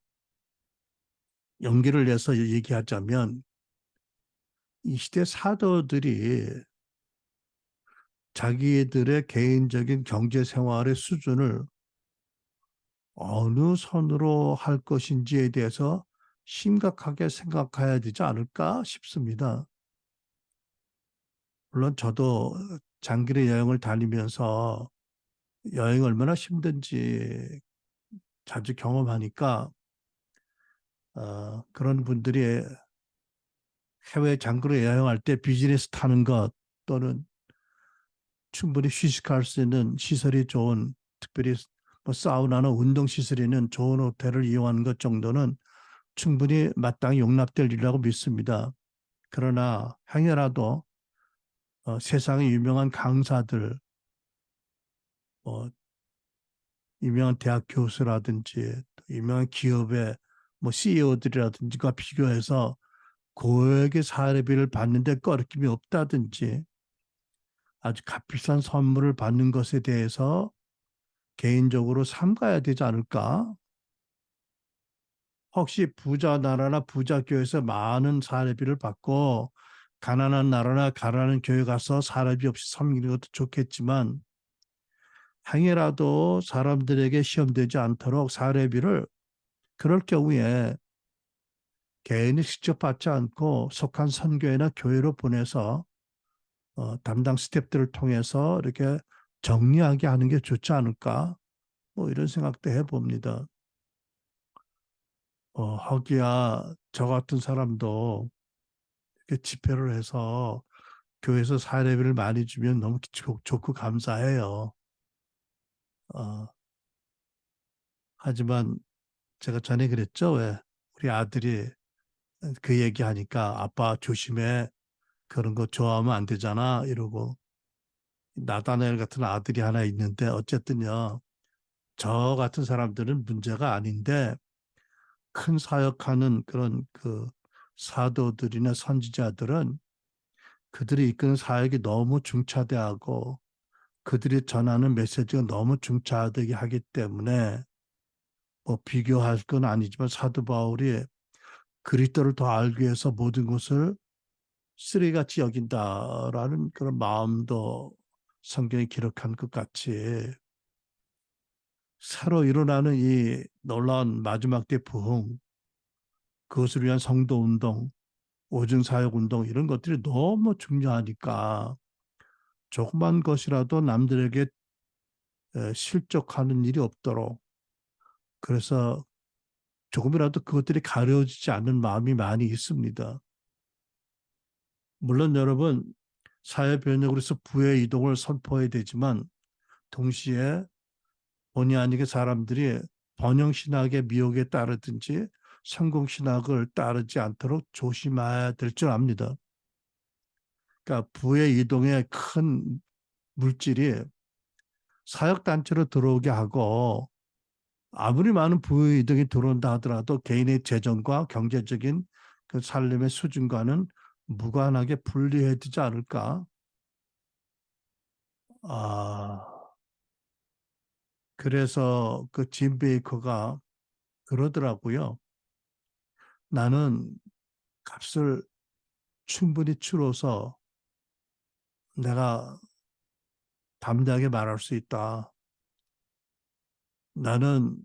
연기를 내서 얘기하자면 이 시대 사도들이 자기들의 개인적인 경제 생활의 수준을 어느 선으로 할 것인지에 대해서 심각하게 생각해야 되지 않을까 싶습니다. 물론 저도 장기의 여행을 다니면서 여행 얼마나 힘든지 자주 경험하니까 그런 분들이 해외 장거리 여행할 때 비즈니스 타는 것 또는 충분히 휴식할 수 있는 시설이 좋은 특별히 뭐 사우나나 운동 시설이 있는 좋은 호텔을 이용하는 것 정도는 충분히 마땅히 용납될 일이라고 믿습니다. 그러나 행여라도 세상의 유명한 강사들, 뭐 유명한 대학 교수라든지 유명한 기업의 뭐 CEO들이라든지가 비교해서 고액의 사례비를 받는데 꺼리낌이 없다든지 아주 값비싼 선물을 받는 것에 대해서, '개인적으로 삼가야 되지 않을까?' 혹시 부자 나라나 부자 교회에서 많은 사례비를 받고 가난한 나라나 가난한 교회 가서 사례비 없이 섬기는 것도 좋겠지만 행여라도 사람들에게 시험되지 않도록 사례비를 그럴 경우에 개인이 직접 받지 않고 속한 선교회나 교회로 보내서 담당 스태프들을 통해서 이렇게 정리하게 하는 게 좋지 않을까? 뭐 이런 생각도 해봅니다. 하기야 저 같은 사람도 이렇게 집회를 해서 교회에서 사례비를 많이 주면 너무 좋고 감사해요. 어, 하지만 제가 전에 그랬죠. 왜 우리 아들이 그 얘기하니까 아빠 조심해. 그런 거 좋아하면 안 되잖아. 이러고 나다넬 같은 아들이 하나 있는데 어쨌든요. 저 같은 사람들은 문제가 아닌데 큰 사역하는 그런 그 사도들이나 선지자들은 그들이 이끄는 사역이 너무 중차대하고 그들이 전하는 메시지가 너무 중차대하게 하기 때문에 뭐 비교할 건 아니지만 사도 바울이 그리스도를 더 알기 위해서 모든 것을 쓰레기같이 여긴다라는 그런 마음도 성경에 기록한 것 같이 새로 일어나는 이 놀라운 마지막 때 부흥, 그것을 위한 성도 운동, 오중 사역 운동 이런 것들이 너무 중요하니까 조그만 것이라도 남들에게 실족하는 일이 없도록 그래서 조금이라도 그것들이 가려지지 않는 마음이 많이 있습니다. 물론 여러분 사회 변혁으로서 부의 이동을 선포해야 되지만 동시에 본의 아니게 사람들이 번영신학의 미혹에 따르든지 성공신학을 따르지 않도록 조심해야 될 줄 압니다. 그러니까 부의 이동의 큰 물질이 사역단체로 들어오게 하고 아무리 많은 부의 이동이 들어온다 하더라도 개인의 재정과 경제적인 그 삶의 수준과는 무관하게 분리해야 되지 않을까? 아, 그래서 그 짐 베이커가 그러더라고요. 나는 값을 충분히 치러서 내가 담대하게 말할 수 있다. 나는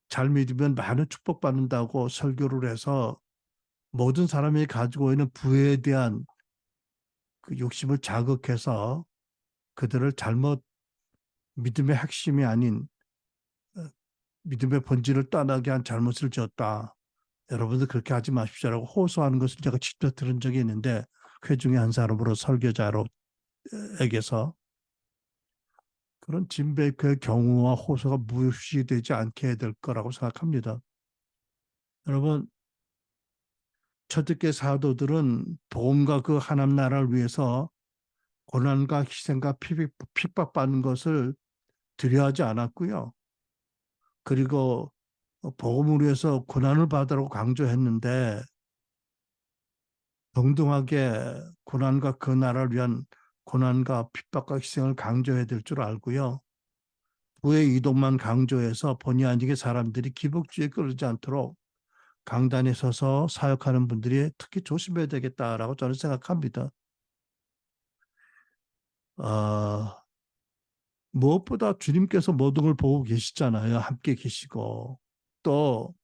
잘 믿으면 많은 축복받는다고 설교를 해서 모든 사람이 가지고 있는 부에 대한 그 욕심을 자극해서 그들을 잘못 믿음의 핵심이 아닌 어, 믿음의 본질을 떠나게 한 잘못을 지었다. 여러분들 그렇게 하지 마십시오라고 호소하는 것을 제가 직접 들은 적이 있는데 그 중에 한 사람으로 설교자로에게서 그런 짐 베이커의 경우와 호소가 무시되지 않게 해야 될 거라고 생각합니다. 여러분 초대교회 사도들은 복음과 그 하나님 나라를 위해서 고난과 희생과 핍박받는 것을 두려워하지 않았고요. 그리고 복음을 위해서 고난을 받으라고 강조했는데 동등하게 고난과 그 나라를 위한 고난과 핍박과 희생을 강조해야 될 줄 알고요. 부의 이동만 강조해서 본의 아니게 사람들이 기복주의에 끌지 않도록 강단에 서서 사역하는 분들이 특히 조심해야 되겠다라고 저는 생각합니다. 어, 무엇보다 주님께서 모든 걸 보고 계시잖아요. 함께 계시고. 또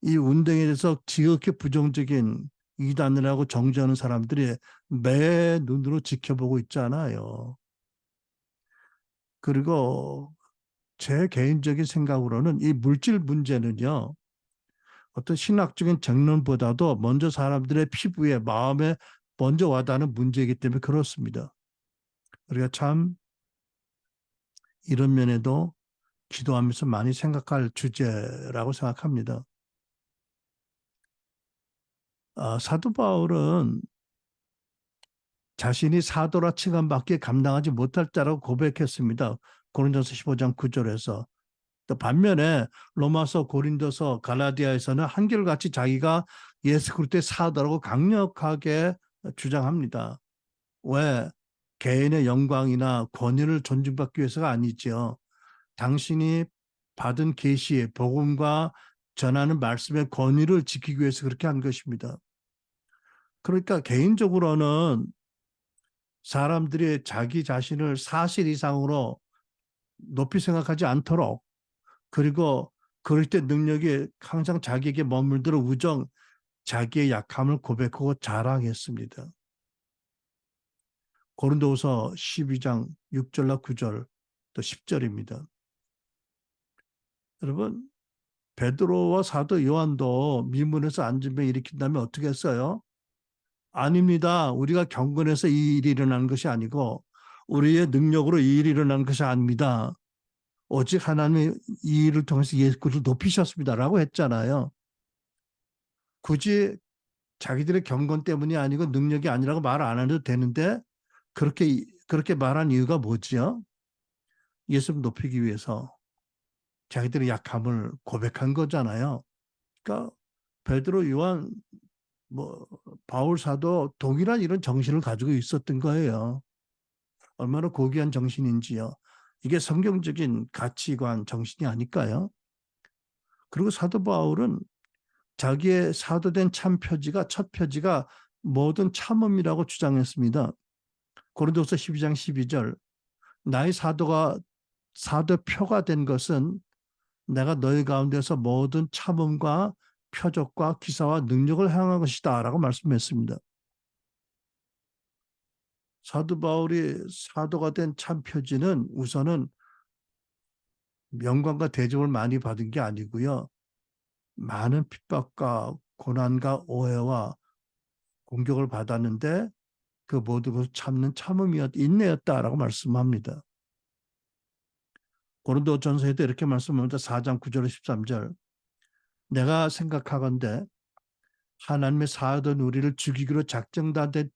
이 운동에 대해서 지극히 부정적인 이단이라고 정죄하는 사람들이 매 눈으로 지켜보고 있잖아요. 그리고 제 개인적인 생각으로는 이 물질 문제는요. 어떤 신학적인 정론보다도 먼저 사람들의 피부에 마음에 먼저 와닿는 문제이기 때문에 그렇습니다. 우리가 참 이런 면에도 기도하면서 많이 생각할 주제라고 생각합니다. 사도 바울은 자신이 사도라 칭함밖에 감당하지 못할 자라고 고백했습니다. 고린도서 15장 9절에서. 또 반면에 로마서, 고린도서, 갈라디아에서는 한결같이 자기가 예수 그리스도의 사도라고 강력하게 주장합니다. 왜? 개인의 영광이나 권위를 존중받기 위해서가 아니죠. 당신이 받은 계시의 복음과 전하는 말씀의 권위를 지키기 위해서 그렇게 한 것입니다. 그러니까 개인적으로는 사람들이 자기 자신을 사실 이상으로 높이 생각하지 않도록, 그리고 그럴 때 능력이 항상 자기에게 머물들어 우정, 자기의 약함을 고백하고 자랑했습니다. 고린도후서 12장 6절과 9절 또 10절입니다. 여러분, 베드로와 사도 요한도 미문에서 안전병 일으킨다면 어떻게 했어요? 아닙니다. 우리가 경건해서 이 일이 일어난 것이 아니고 우리의 능력으로 이 일이 일어난 것이 아닙니다. 오직 하나님의 이 일을 통해서 예수 그리스도를 높이셨습니다라고 했잖아요. 굳이 자기들의 경건 때문이 아니고 능력이 아니라고 말 안 해도 되는데 그렇게 말한 이유가 뭐지요? 예수를 높이기 위해서 자기들의 약함을 고백한 거잖아요. 그러니까 베드로, 요한, 뭐 바울 사도 동일한 이런 정신을 가지고 있었던 거예요. 얼마나 고귀한 정신인지요. 이게 성경적인 가치관 정신이 아닐까요? 그리고 사도 바울은 자기의 사도된 참 표지가 첫 표지가 모든 참음이라고 주장했습니다. 고린도서 12장 12절 나의 사도표가 된 것은 내가 너희 가운데서 모든 참음과 표적과 기사와 능력을 행한 것이다 라고 말씀했습니다. 사도 바울이 사도가 된 참 표지는 우선은 명광과 대접을 많이 받은 게 아니고요. 많은 핍박과 고난과 오해와 공격을 받았는데 그 모든 것을 참는 인내였다라고 말씀합니다. 고린도전서에도 이렇게 말씀합니다. 4장 9절 13절 내가 생각하건대 하나님의 사하던 우리를 죽이기로 작정된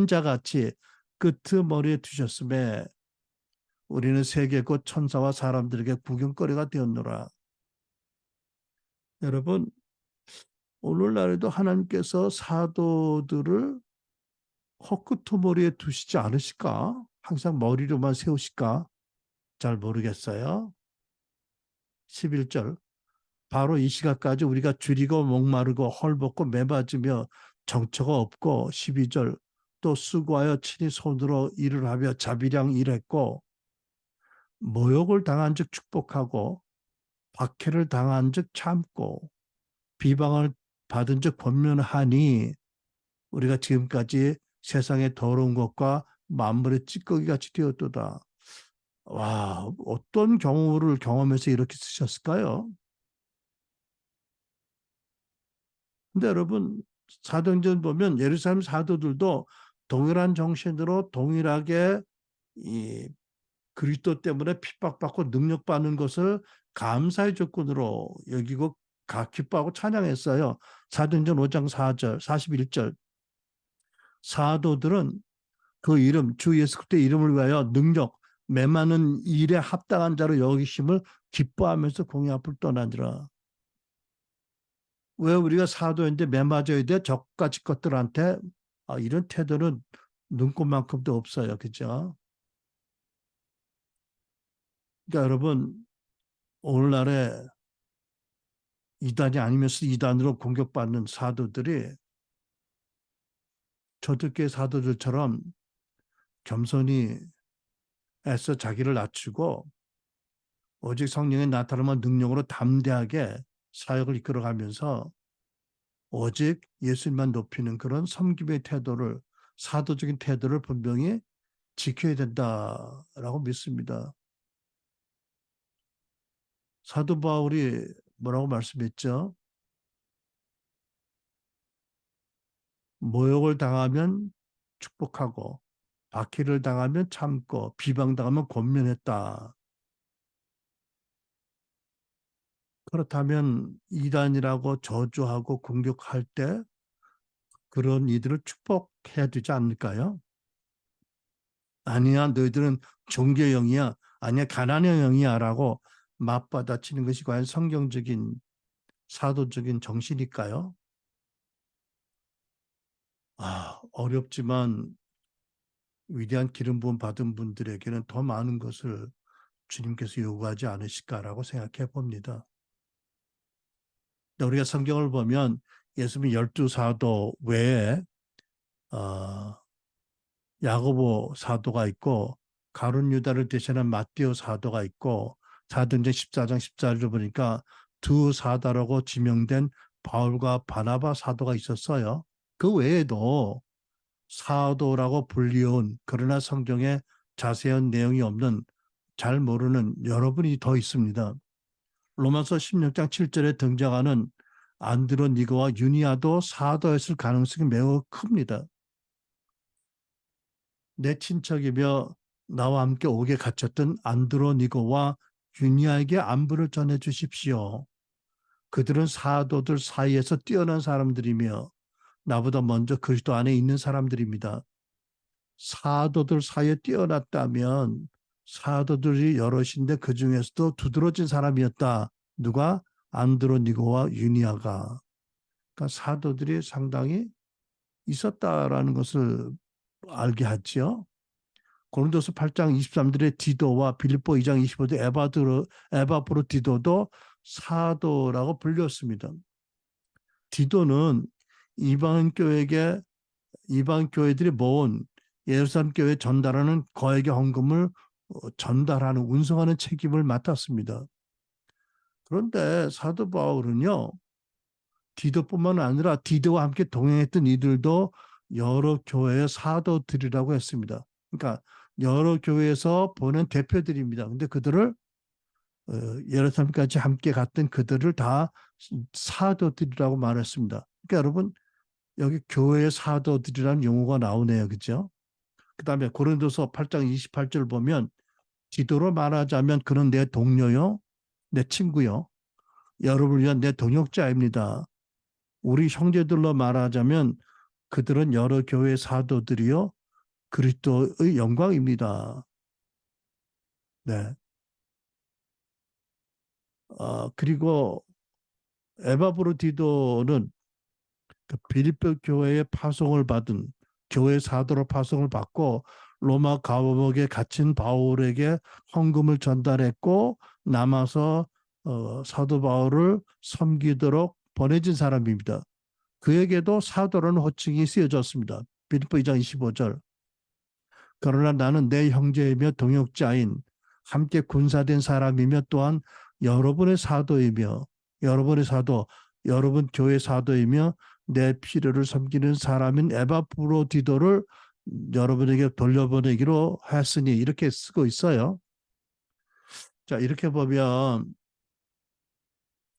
자 같이 끄트머리에 두셨음에 우리는 세계 곧 천사와 사람들에게 구경거리가 되었노라. 여러분, 오늘날에도 하나님께서 사도들을 헛구토머리에 두시지 않으실까? 항상 머리로만 세우실까? 잘 모르겠어요. 11절 바로 이 시각까지 우리가 줄이고 목마르고 헐벗고 매맞으며 정처가 없고 12절 또 수고하여 친히 손으로 일을 하며 자비량 일했고 모욕을 당한 즉 축복하고 박해를 당한 즉 참고 비방을 받은 즉 권면하니 우리가 지금까지 세상의 더러운 것과 만물의 찌꺼기같이 되었도다. 와, 어떤 경우를 경험해서 이렇게 쓰셨을까요? 근데 여러분, 사도행전 보면 예루살렘 사도들도 동일한 정신으로 동일하게 이 그리스도 때문에 핍박받고 능력받는 것을 감사의 조건으로 여기고 기뻐하고 찬양했어요. 사도행전 5장 4절, 41절. 사도들은 그 이름, 주 예수 그리스도의 이름을 위하여 능력, 메마는 일에 합당한 자로 여기심을 기뻐하면서 공의 앞을 떠나니라. 왜 우리가 사도인데 매맞아야 돼? 적가지 것들한테 이런 태도는 눈꽃만큼도 없어요. 그죠? 그러니까 여러분 오늘날에 이단이 아니면서 이단으로 공격받는 사도들이 초대교회 사도들처럼 겸손히 애써 자기를 낮추고 오직 성령의 나타나면 능력으로 담대하게 사역을 이끌어가면서 오직 예수님만 높이는 그런 섬김의 태도를 사도적인 태도를 분명히 지켜야 된다라고 믿습니다. 사도 바울이 뭐라고 말씀했죠? 모욕을 당하면 축복하고 박해를 당하면 참고 비방당하면 권면했다. 그렇다면 이단이라고 저주하고 공격할 때 그런 이들을 축복해야 되지 않을까요? 아니야, 너희들은 종교의 영이야. 아니야, 가난의 영이야. 라고 맞받아치는 것이 과연 성경적인 사도적인 정신일까요? 어렵지만 위대한 기름 부음 받은 분들에게는 더 많은 것을 주님께서 요구하지 않으실까라고 생각해 봅니다. 우리가 성경을 보면 예수님 12사도 외에 야고보 사도가 있고 가룟 유다를 대신한 마띠오 사도가 있고 사도행전 14장 14절을 보니까 두 사도라고 지명된 바울과 바나바 사도가 있었어요. 그 외에도 사도라고 불리운 그러나 성경에 자세한 내용이 없는 잘 모르는 여러분이 더 있습니다. 로마서 16장 7절에 등장하는 안드로니고와 유니아도 사도였을 가능성이 매우 큽니다. 내 친척이며 나와 함께 옥에 갇혔던 안드로니고와 유니아에게 안부를 전해 주십시오. 그들은 사도들 사이에서 뛰어난 사람들이며 나보다 먼저 그리스도 안에 있는 사람들입니다. 사도들 사이에 뛰어났다면 사도들이 여럿인데 그 중에서도 두드러진 사람이었다. 누가? 안드로니고와 유니아가. 그러니까 사도들이 상당히 있었다라는 것을 알게 하죠. 고린도서 8장 23절의 디도와 빌립보 2장 25절 에바브로 디도도 사도라고 불렸습니다. 디도는 이방 교회들이 모은 예루살렘 교회에 전달하는 거액의 헌금을 전달하는 운송하는 책임을 맡았습니다. 그런데 사도 바울은요, 디도뿐만 아니라 디도와 함께 동행했던 이들도 여러 교회의 사도들이라고 했습니다. 그러니까 여러 교회에서 보낸 대표들입니다. 근데 그들을 예루살렘까지 함께 갔던 그들을 다 사도들이라고 말했습니다. 그러니까 여러분 여기 교회의 사도들이라는 용어가 나오네요. 그죠? 그 다음에 고린도서 8장 28절 보면 디도로 말하자면 그는 내 동료요, 내 친구요, 여러분을 위한 내 동역자입니다. 우리 형제들로 말하자면 그들은 여러 교회 사도들이요 그리스도의 영광입니다. 네. 그리고 에바브로디도는 그 빌립보 교회의 파송을 받은 교회 사도로 파송을 받고 로마 감옥에 갇힌 바울에게 헌금을 전달했고 남아서 사도 바울을 섬기도록 보내진 사람입니다. 그에게도 사도라는 호칭이 쓰여졌습니다. 빌립보 2장 25절. 그러나 나는 내 형제이며 동역자인 함께 군사된 사람이며 또한 여러분의 사도이며 여러분 교회 사도이며 내 필요를 섬기는 사람인 에바브로디도를 여러분에게 돌려보내기로 했으니 이렇게 쓰고 있어요. 자, 이렇게 보면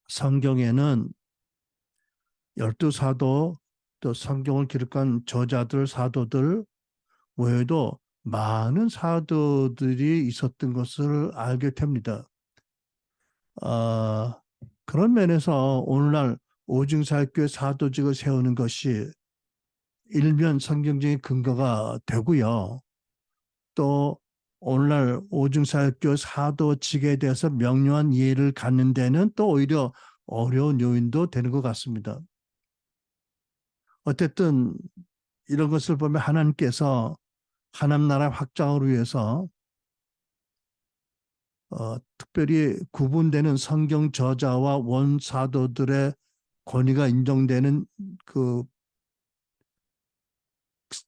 성경에는 12사도 또 성경을 기록한 저자들 사도들 외에도 많은 사도들이 있었던 것을 알게 됩니다. 그런 면에서 오늘날 오중사교회 사도직을 세우는 것이 일면 성경적인 근거가 되고요. 또 오늘날 오중사교 사도직에 대해서 명료한 이해를 갖는 데는 또 오히려 어려운 요인도 되는 것 같습니다. 어쨌든 이런 것을 보면 하나님께서 하나님 나라 확장을 위해서 특별히 구분되는 성경 저자와 원사도들의 권위가 인정되는 그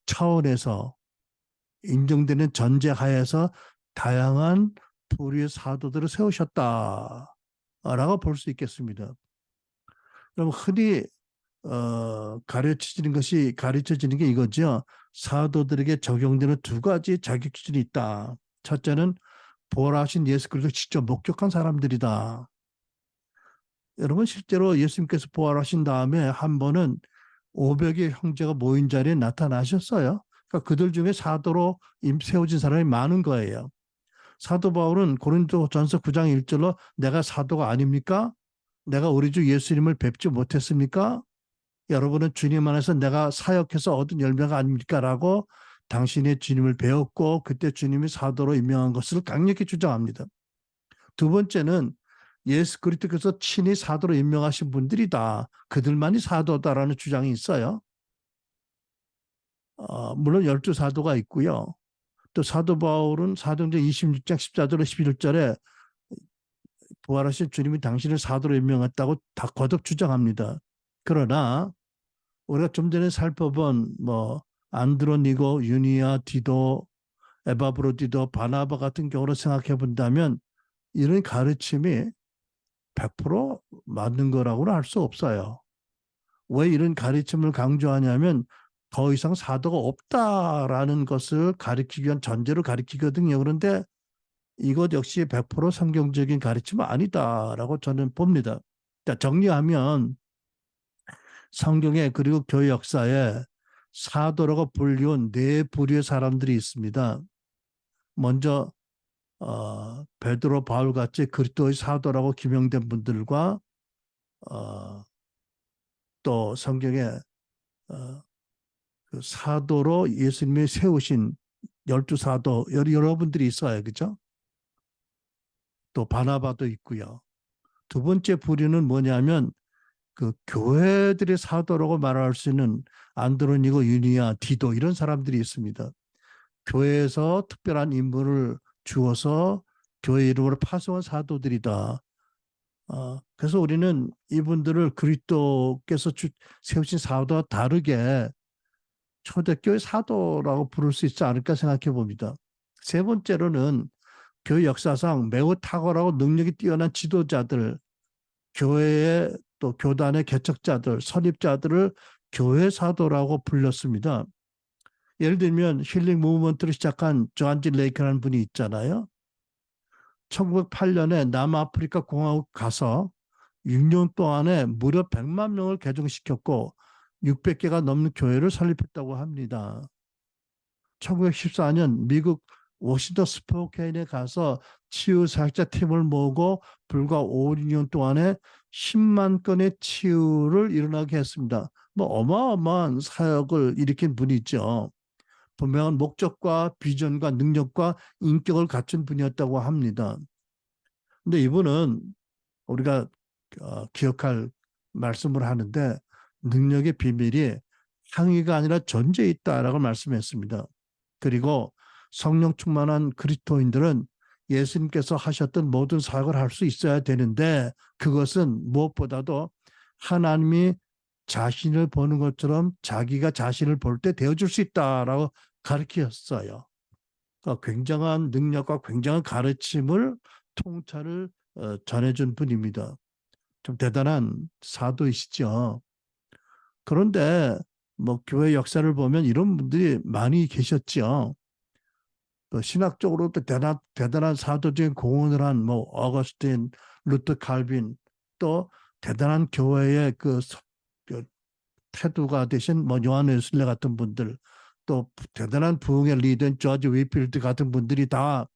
차원에서 인정되는 전제하에서 다양한 부류의 사도들을 세우셨다라고 볼 수 있겠습니다. 그럼 흔히 가르쳐지는 게 이거죠. 사도들에게 적용되는 두 가지 자격 기준이 있다. 첫째는 부활하신 예수 그리스도를 직접 목격한 사람들이다. 여러분 실제로 예수님께서 부활하신 다음에 한 번은 500의 형제가 모인 자리에 나타나셨어요. 그러니까 그들 중에 사도로 세워진 사람이 많은 거예요. 사도 바울은 고린도전서 9장 1절로 내가 사도가 아닙니까? 내가 우리 주 예수님을 뵙지 못했습니까? 여러분은 주님 안에서 내가 사역해서 얻은 열매가 아닙니까? 라고 당신의 주님을 배웠고 그때 주님이 사도로 임명한 것을 강력히 주장합니다. 두 번째는 예수 그리스도께서 친히 사도로 임명하신 분들이다. 그들만이 사도다라는 주장이 있어요. 물론 12사도가 있고요. 또 사도 바울은 사도행전 26장 14절에 11절에 부활하신 주님이 당신을 사도로 임명했다고 다 거듭 주장합니다. 그러나 우리가 좀 전에 살펴본 뭐 안드로니고, 유니아, 디도, 에바브로디도, 바나바 같은 경우로 생각해 본다면 이런 가르침이 100% 맞는 거라고는 할 수 없어요. 왜 이런 가르침을 강조하냐면 더 이상 사도가 없다라는 것을 가리키기 위한 전제로 가리키거든요. 그런데 이것 역시 100% 성경적인 가르침은 아니다라고 저는 봅니다. 그러니까 정리하면 성경에 그리고 교회 역사에 사도라고 불리운 네 부류의 사람들이 있습니다. 먼저 베드로, 바울 같이 그리스도의 사도라고 기명된 분들과 어, 또 성경에 그 사도로 예수님이 세우신 12사도 여러분들이 있어요. 그죠? 또 바나바도 있고요. 두 번째 부류는 뭐냐면 그 교회들의 사도라고 말할 수 있는 안드로니고, 유니아, 디도 이런 사람들이 있습니다. 교회에서 특별한 인물을 주어서 교회 이름으로 파송한 사도들이다. 그래서 우리는 이분들을 그리스도께서 세우신 사도와 다르게 초대교회 사도라고 부를 수 있지 않을까 생각해 봅니다. 세 번째로는 교회 역사상 매우 탁월하고 능력이 뛰어난 지도자들, 교회의 또 교단의 개척자들, 설립자들을 교회 사도라고 불렸습니다. 예를 들면 힐링 무브먼트를 시작한 조한지 레이크라는 분이 있잖아요. 1908년에 남아프리카 공화국 가서 6년 동안에 무려 100만 명을 개종시켰고 600개가 넘는 교회를 설립했다고 합니다. 1914년 미국 워싱턴 스포케인에 가서 치유사역자 팀을 모으고 불과 5, 6년 동안에 10만 건의 치유를 일어나게 했습니다. 뭐 어마어마한 사역을 일으킨 분이죠. 분명한 목적과 비전과 능력과 인격을 갖춘 분이었다고 합니다. 근데 이분은 우리가 기억할 말씀을 하는데 능력의 비밀이 행위가 아니라 전제에 있다라고 말씀했습니다. 그리고 성령 충만한 그리스도인들은 예수님께서 하셨던 모든 사역을 할 수 있어야 되는데 그것은 무엇보다도 하나님이 자신을 보는 것처럼 자기가 자신을 볼 때 되어줄 수 있다라고 가르치셨어요. 그러니까 굉장한 능력과 굉장한 가르침을 통찰을 전해준 분입니다. 좀 대단한 사도이시죠. 그런데 뭐 교회 역사를 보면 이런 분들이 많이 계셨죠. 또 신학적으로도 대단한 사도적인 공헌을 한 뭐 어거스틴, 루터 칼빈, 또 대단한 교회의 그 태도가 되신 뭐 요한 웨슬레 같은 분들, 또 대단한 부흥의 리더인 조지 위필드 같은 분들이 다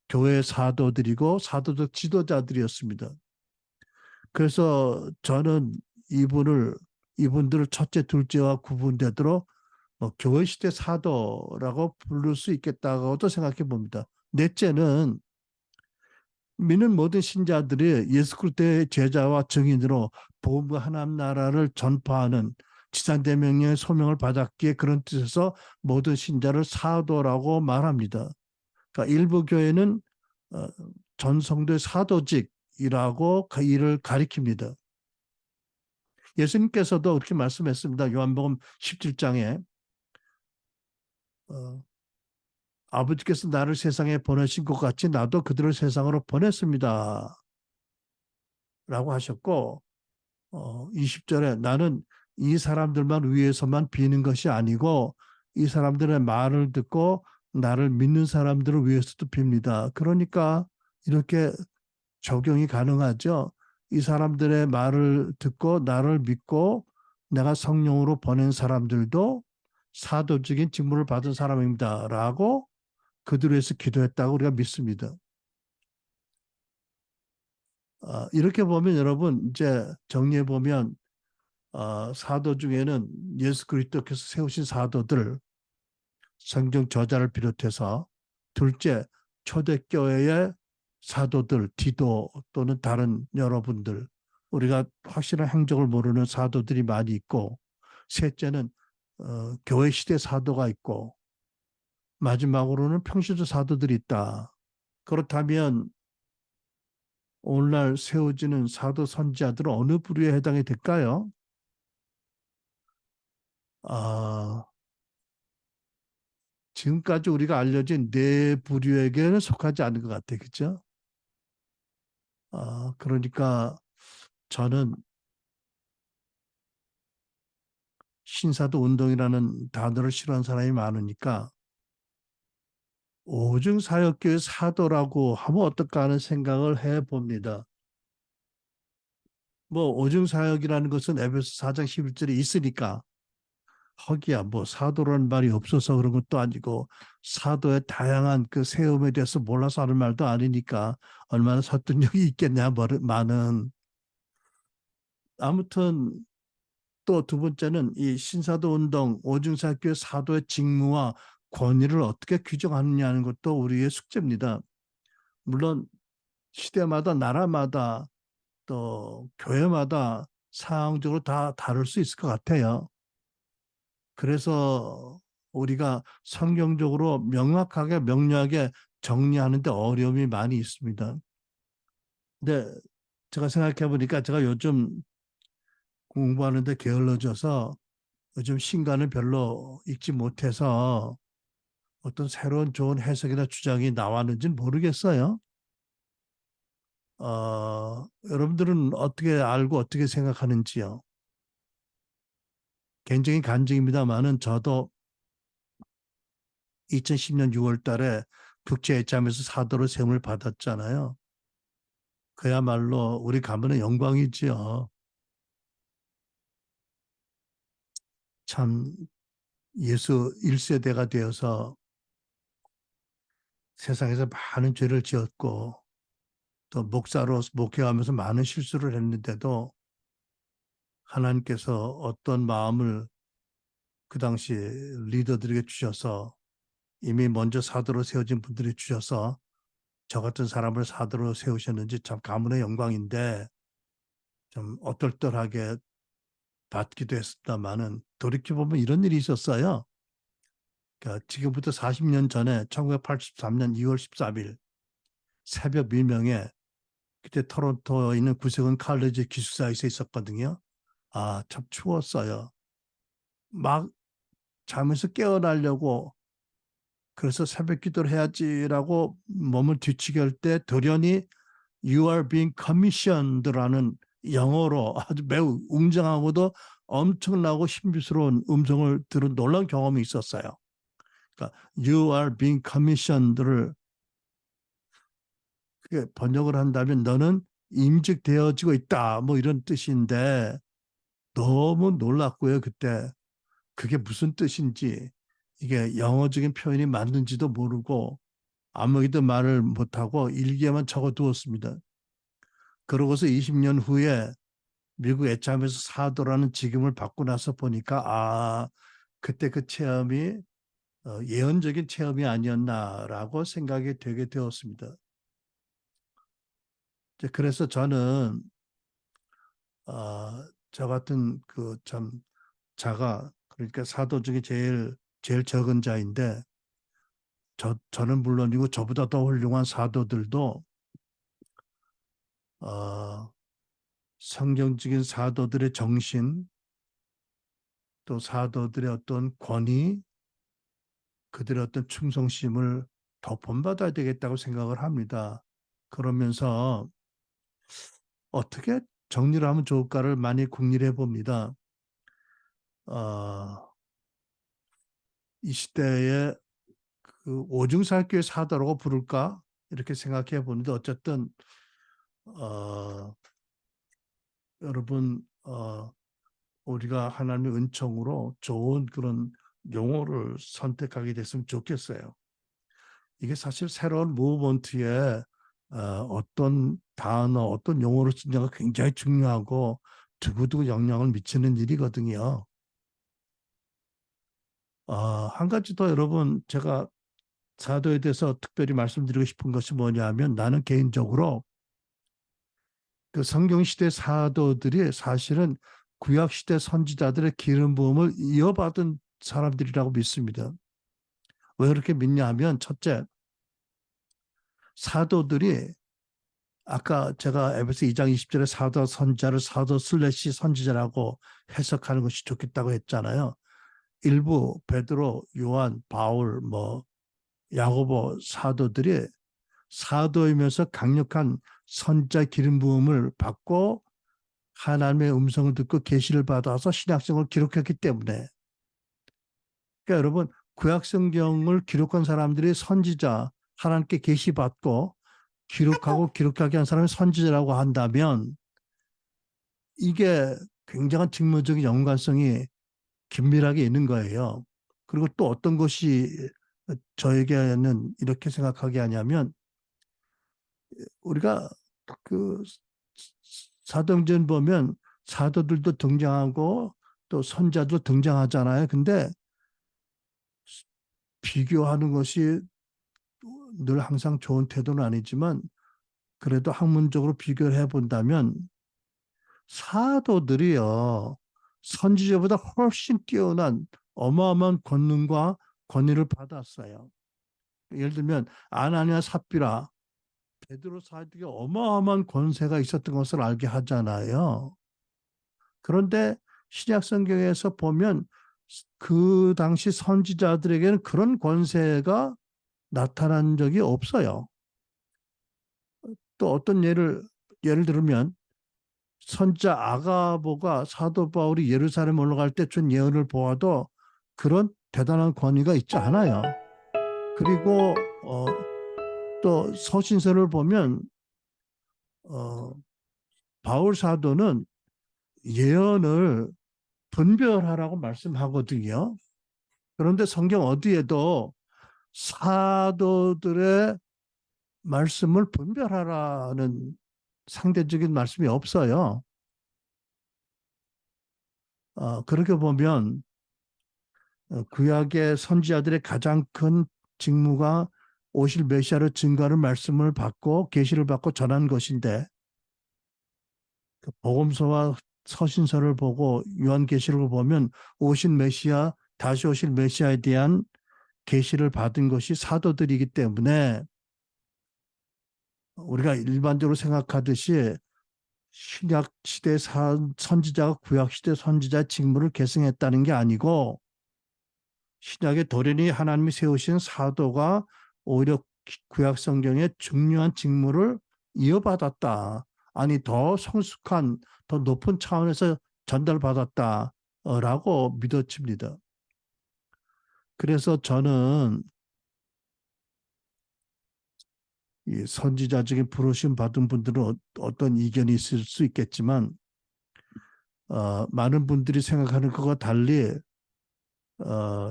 교회 사도들이고 사도적 지도자들이었습니다. 그래서 저는 이분들을 첫째, 둘째와 구분되도록 교회 시대 사도라고 부를 수 있겠다고도 생각해 봅니다. 넷째는 믿는 모든 신자들이 예수 그리스도의 제자와 증인으로 복음과 하나님 나라를 전파하는 지상대명령의 소명을 받았기에 그런 뜻에서 모든 신자를 사도라고 말합니다. 그러니까 일부 교회는 전 성도의 사도직이라고 그 일을 가리킵니다. 예수님께서도 그렇게 말씀했습니다. 요한복음 17장에 아버지께서 나를 세상에 보내신 것 같이 나도 그들을 세상으로 보냈습니다. 라고 하셨고 20절에 나는 이 사람들만 위해서만 비는 것이 아니고 이 사람들의 말을 듣고 나를 믿는 사람들을 위해서도 빕니다. 그러니까 이렇게 적용이 가능하죠. 이 사람들의 말을 듣고 나를 믿고 내가 성령으로 보낸 사람들도 사도적인 직무를 받은 사람입니다. 라고 그들을 위해서 기도했다고 우리가 믿습니다. 이렇게 보면 여러분 이제 정리해 보면 사도 중에는 예수 그리스도께서 세우신 사도들 성경 저자를 비롯해서 둘째 초대교회의 사도들 디도 또는 다른 여러분들 우리가 확실한 행적을 모르는 사도들이 많이 있고 셋째는 교회 시대 사도가 있고 마지막으로는 평시도 사도들이 있다. 그렇다면 오늘날 세워지는 사도 선지자들은 어느 부류에 해당이 될까요? 아, 지금까지 우리가 알려진 네 부류에게는 속하지 않은 것 같아요. 그죠? 그러니까 저는 신사도 운동이라는 단어를 싫어하는 사람이 많으니까 오중사역교회 사도라고 하면 어떨까 하는 생각을 해봅니다. 뭐 오중사역이라는 것은 에베소 4장 11절에 있으니까 허기야 뭐 사도라는 말이 없어서 그런 것도 아니고 사도의 다양한 그 세움에 대해서 몰라서 하는 말도 아니니까 얼마나 설득력이 있겠냐 많은 아무튼 또 두 번째는 이 신사도 운동 오중사교회 사도의 직무와 권위를 어떻게 규정하느냐는 것도 우리의 숙제입니다. 물론 시대마다 나라마다 또 교회마다 상황적으로 다 다를 수 있을 것 같아요. 그래서 우리가 성경적으로 명확하게 명료하게 정리하는 데 어려움이 많이 있습니다. 근데 제가 생각해 보니까 제가 요즘 공부하는데 게을러져서 요즘 신간을 별로 읽지 못해서 어떤 새로운 좋은 해석이나 주장이 나왔는지는 모르겠어요. 여러분들은 어떻게 알고 어떻게 생각하는지요? 개인적인 간증입니다만은 저도 2010년 6월 달에 국제애참에서 사도로 세움을 받았잖아요. 그야말로 우리 가문의 영광이지요. 참 예수 1세대가 되어서 세상에서 많은 죄를 지었고 또 목사로 목회하면서 많은 실수를 했는데도 하나님께서 어떤 마음을 그 당시 리더들에게 주셔서 이미 먼저 사도로 세워진 분들이 주셔서 저 같은 사람을 사도로 세우셨는지 참 가문의 영광인데 좀 어떨떨하게 받기도 했습니다만은 돌이켜보면 이런 일이 있었어요. 그러니까 지금부터 40년 전에 1983년 2월 13일 새벽 밀명에 그때 토론토에 있는 구세군 칼리지 기숙사에서 있었거든요. 참 추웠어요. 막 잠에서 깨어나려고 그래서 새벽 기도를 해야지라고 몸을 뒤치게 할 때 돌연히 You are being commissioned라는 영어로 아주 매우 웅장하고도 엄청나고 신비스러운 음성을 들은 놀라운 경험이 있었어요. 그러니까 You are being commissioned를 그게 번역을 한다면 너는 임직되어지고 있다 뭐 이런 뜻인데 너무 놀랐고요 그때 그게 무슨 뜻인지 이게 영어적인 표현이 맞는지도 모르고 아무에게도 말을 못하고 일기에만 적어두었습니다. 그러고서 20년 후에 미국 애참에서 사도라는 직임을 받고 나서 보니까 그때 그 체험이 예언적인 체험이 아니었나라고 생각이 되게 되었습니다. 그래서 저는 저 같은 그 참 자가 그러니까 사도 중에 제일 적은 자인데 저는 물론이고 저보다 더 훌륭한 사도들도 어, 성경적인 사도들의 정신 또 사도들의 어떤 권위 그들의 어떤 충성심을 더 본받아야 되겠다고 생각을 합니다. 그러면서 어떻게 정리를 하면 좋을까를 많이 궁리해 봅니다. 어, 이 시대에 그 오중살교의 사도라고 부를까 이렇게 생각해 보는데 어쨌든 어, 여러분 우리가 하나님의 은총으로 좋은 그런 용어를 선택하게 됐으면 좋겠어요. 이게 사실 새로운 무브먼트에 어떤 단어, 어떤 용어를 쓰냐가 굉장히 중요하고 두고두고 영향을 미치는 일이거든요. 한 가지 더 여러분 제가 사도에 대해서 특별히 말씀드리고 싶은 것이 뭐냐면 나는 개인적으로 그 성경시대 사도들이 사실은 구약시대 선지자들의 기름 부음을 이어받은 사람들이라고 믿습니다. 왜 그렇게 믿냐 하면 첫째, 사도들이 아까 제가 에베소 2장 20절에 사도 선자를 사도 슬래시 선지자라고 해석하는 것이 좋겠다고 했잖아요. 일부 베드로, 요한, 바울, 야고보 사도들이 사도이면서 강력한 선자 기름 부음을 받고 하나님의 음성을 듣고 계시를 받아서 신약성을 기록했기 때문에, 그러니까 여러분, 구약 성경을 기록한 사람들이 선지자, 하나님께 계시 받고 기록하고 기록하게 한 사람이 선지자라고 한다면 이게 굉장한 직무적인 연관성이 긴밀하게 있는 거예요. 그리고 또 어떤 것이 저에게는 이렇게 생각하게 하냐면, 우리가 그 사도행전 보면 사도들도 등장하고 또 선자도 등장하잖아요. 근데 비교하는 것이 늘 항상 좋은 태도는 아니지만 그래도 학문적으로 비교를 해본다면 사도들이요, 선지자보다 훨씬 뛰어난 어마어마한 권능과 권위를 받았어요. 예를 들면 아나니아 삽비라, 베드로 사도에게 어마어마한 권세가 있었던 것을 알게 하잖아요. 그런데 신약 성경에서 보면 그 당시 선지자들에게는 그런 권세가 나타난 적이 없어요. 또 어떤 예를 들면 선자 아가보가 사도 바울이 예루살렘 올라갈 때 준 예언을 보아도 그런 대단한 권위가 있지 않아요. 그리고 또 서신서를 보면 바울 사도는 예언을 분별하라고 말씀하거든요. 그런데 성경 어디에도 사도들의 말씀을 분별하라는 상대적인 말씀이 없어요. 그렇게 보면 구약의 선지자들의 가장 큰 직무가 오실 메시아로 증거하는 말씀을 받고 계시를 받고 전한 것인데, 그 복음서와 서신서를 보고 요한계시록을 보면 오신 메시아, 다시 오실 메시아에 대한 계시를 받은 것이 사도들이기 때문에 우리가 일반적으로 생각하듯이 신약 시대 선지자가 구약 시대 선지자 직무를 계승했다는 게 아니고, 신약의 도련이 하나님이 세우신 사도가 오히려 구약 성경의 중요한 직무를 이어받았다. 아니, 더 성숙한, 더 높은 차원에서 전달받았다라고 믿어집니다. 그래서 저는 이 선지자적인 부르심 받은 분들은 어떤 이견이 있을 수 있겠지만, 많은 분들이 생각하는 것과 달리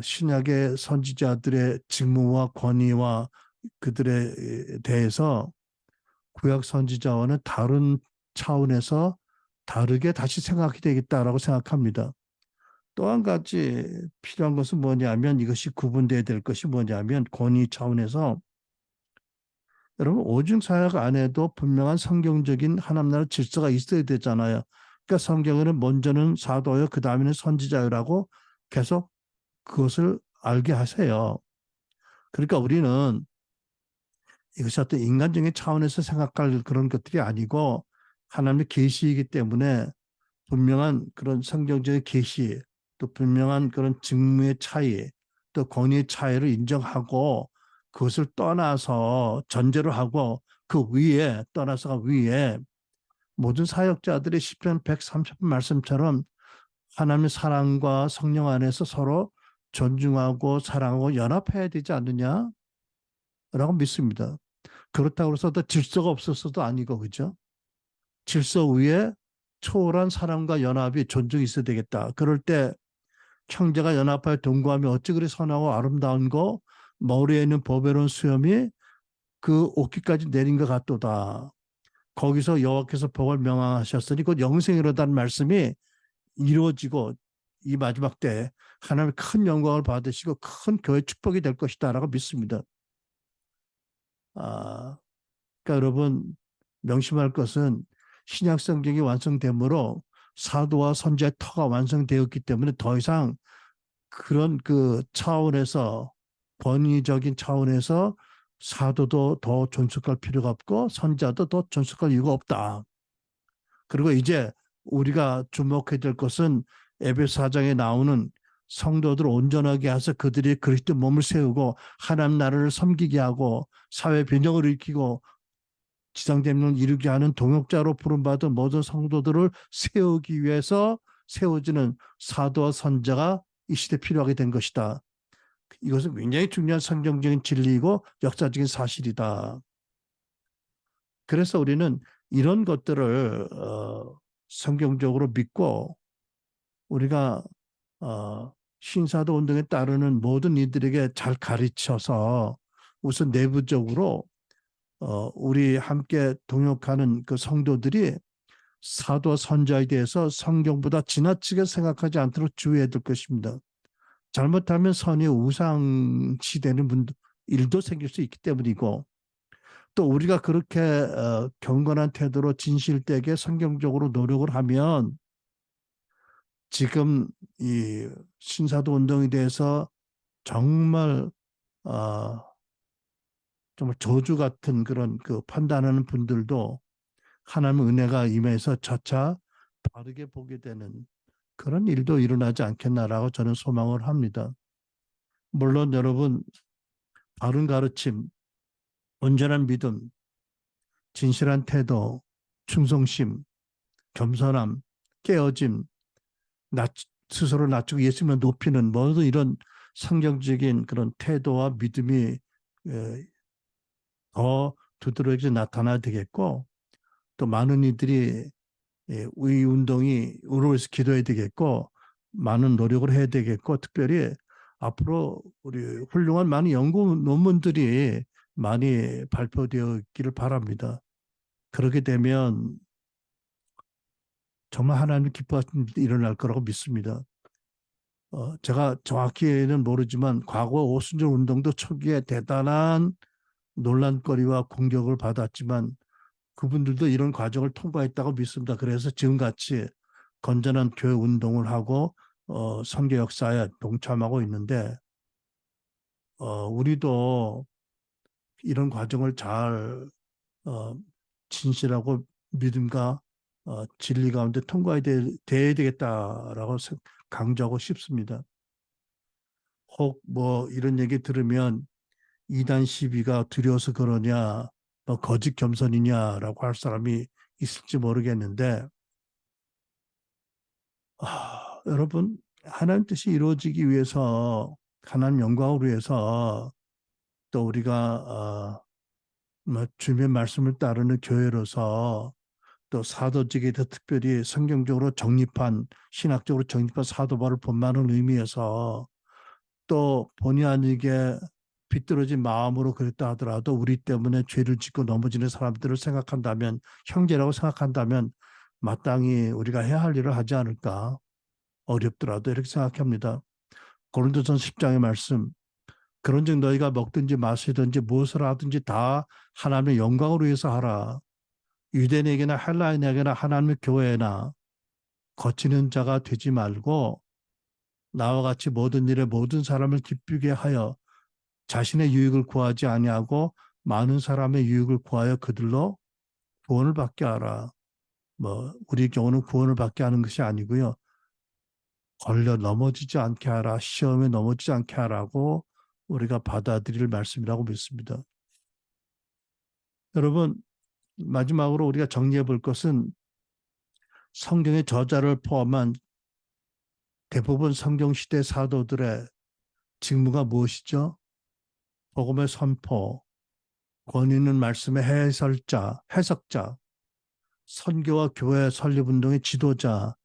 신약의 선지자들의 직무와 권위와 그들에 대해서 구약 선지자와는 다른 차원에서 다르게 다시 생각이 되겠다라고 생각합니다. 또 한 가지 필요한 것은 뭐냐면, 이것이 구분돼야 될 것이 뭐냐면, 권위 차원에서 여러분 오중 사역 안에도 분명한 성경적인 하나님 나라 질서가 있어야 되잖아요. 그러니까 성경에는 먼저는 사도요, 그 다음에는 선지자요라고 계속 그것을 알게 하세요. 그러니까 우리는 이것이 어떤 인간적인 차원에서 생각할 그런 것들이 아니고 하나님의 계시이기 때문에 분명한 그런 성경적인 계시, 또 분명한 그런 직무의 차이, 또 권위의 차이를 인정하고 그것을 떠나서 전제로 하고 그 위에 떠나서가 위에 모든 사역자들의 시편 130편 말씀처럼 하나님의 사랑과 성령 안에서 서로 존중하고 사랑하고 연합해야 되지 않느냐라고 믿습니다. 그렇다고 해서 더 질서가 없었어도 아니고, 그죠? 질서 위에 초월한 사랑과 연합이 존중이 있어야 되겠다. 그럴 때 형제가 연합하여 동거하며 어찌 그리 선하고 아름다운 거, 머리에 있는 보배로운 수염이 그 옷깃까지 내린 것 같도다. 거기서 여호와께서 복을 명하셨으니 곧 영생이로다는 말씀이 이루어지고 이 마지막 때 하나님의 큰 영광을 받으시고 큰 교회 축복이 될 것이다라고 믿습니다. 그러니까 여러분 명심할 것은 신약 성경이 완성됨으로 사도와 선지자의 터가 완성되었기 때문에 더 이상 그런 그 차원에서 권위적인 차원에서 사도도 더 존속할 필요가 없고 선자도 더 존속할 이유가 없다. 그리고 이제 우리가 주목해야 될 것은 에베소 4장에 나오는 성도들을 온전하게 해서 그들이 그리스도 몸을 세우고 하나님 나라를 섬기게 하고 사회 변혁을 일으키고 지상재민을 이루게 하는 동역자로 부름받은 모든 성도들을 세우기 위해서 세워지는 사도와 선자가 이 시대에 필요하게 된 것이다. 이것은 굉장히 중요한 성경적인 진리이고 역사적인 사실이다. 그래서 우리는 이런 것들을 성경적으로 믿고 우리가 신사도 운동에 따르는 모든 이들에게 잘 가르쳐서 우선 내부적으로 우리 함께 동역하는 그 성도들이 사도와 선자에 대해서 성경보다 지나치게 생각하지 않도록 주의해야 될 것입니다. 잘못하면 선의 우상시되는 일도 생길 수 있기 때문이고 또 우리가 그렇게 경건한 태도로 진실되게 성경적으로 노력을 하면 지금 이 신사도 운동에 대해서 정말 정말 저주 같은 그런 그 판단하는 분들도 하나님의 은혜가 임해서 차차 바르게 보게 되는 그런 일도 일어나지 않겠나라고 저는 소망을 합니다. 물론 여러분 바른 가르침, 온전한 믿음, 진실한 태도, 충성심, 겸손함, 깨어짐, 스스로 낮추고 예수님을 높이는 모든 이런 성경적인 그런 태도와 믿음이 더 두드러지게 나타나야 되겠고 또 많은 이들이 이 운동이 의로워서 기도해야 되겠고 많은 노력을 해야 되겠고 특별히 앞으로 우리 훌륭한 많은 연구 논문들이 많이 발표되었기를 바랍니다. 그렇게 되면 정말 하나님 기뻐하시는 일이 일어날 거라고 믿습니다. 제가 정확히는 모르지만 과거 오순절 운동도 초기에 대단한 논란거리와 공격을 받았지만 그분들도 이런 과정을 통과했다고 믿습니다. 그래서 지금같이 건전한 교회 운동을 하고 선교 역사에 동참하고 있는데 우리도 이런 과정을 잘 진실하고 믿음과 진리 가운데 통과해야 되겠다라고 강조하고 싶습니다. 혹 뭐 이런 얘기 들으면 이단 시비가 두려워서 그러냐, 뭐 거짓 겸손이냐라고 할 사람이 있을지 모르겠는데 여러분 하나님 뜻이 이루어지기 위해서 하나님 영광을 위해서 또 우리가 뭐 주님의 말씀을 따르는 교회로서 또 사도직에 더 특별히 성경적으로 정립한 신학적으로 정립한 사도바를 본받는 의미에서 또 본의 아니게 비뚤어진 마음으로 그랬다 하더라도 우리 때문에 죄를 짓고 넘어지는 사람들을 생각한다면 형제라고 생각한다면 마땅히 우리가 해야 할 일을 하지 않을까 어렵더라도 이렇게 생각합니다. 고린도전 10장의 말씀 그런즉 너희가 먹든지 마시든지 무엇을 하든지 다 하나님의 영광을 위해서 하라. 유대인에게나 헬라인에게나 하나님의 교회나 거치는 자가 되지 말고 나와 같이 모든 일에 모든 사람을 기쁘게 하여 자신의 유익을 구하지 아니하고 많은 사람의 유익을 구하여 그들로 구원을 받게 하라. 뭐 우리 경우는 구원을 받게 하는 것이 아니고요. 걸려 넘어지지 않게 하라. 시험에 넘어지지 않게 하라고 우리가 받아들일 말씀이라고 믿습니다. 여러분 마지막으로 우리가 정리해 볼 것은 성경의 저자를 포함한 대부분 성경시대 사도들의 직무가 무엇이죠? 복음의 선포, 권위 있는 말씀의 해석자, 선교와 교회 설립운동의 지도자,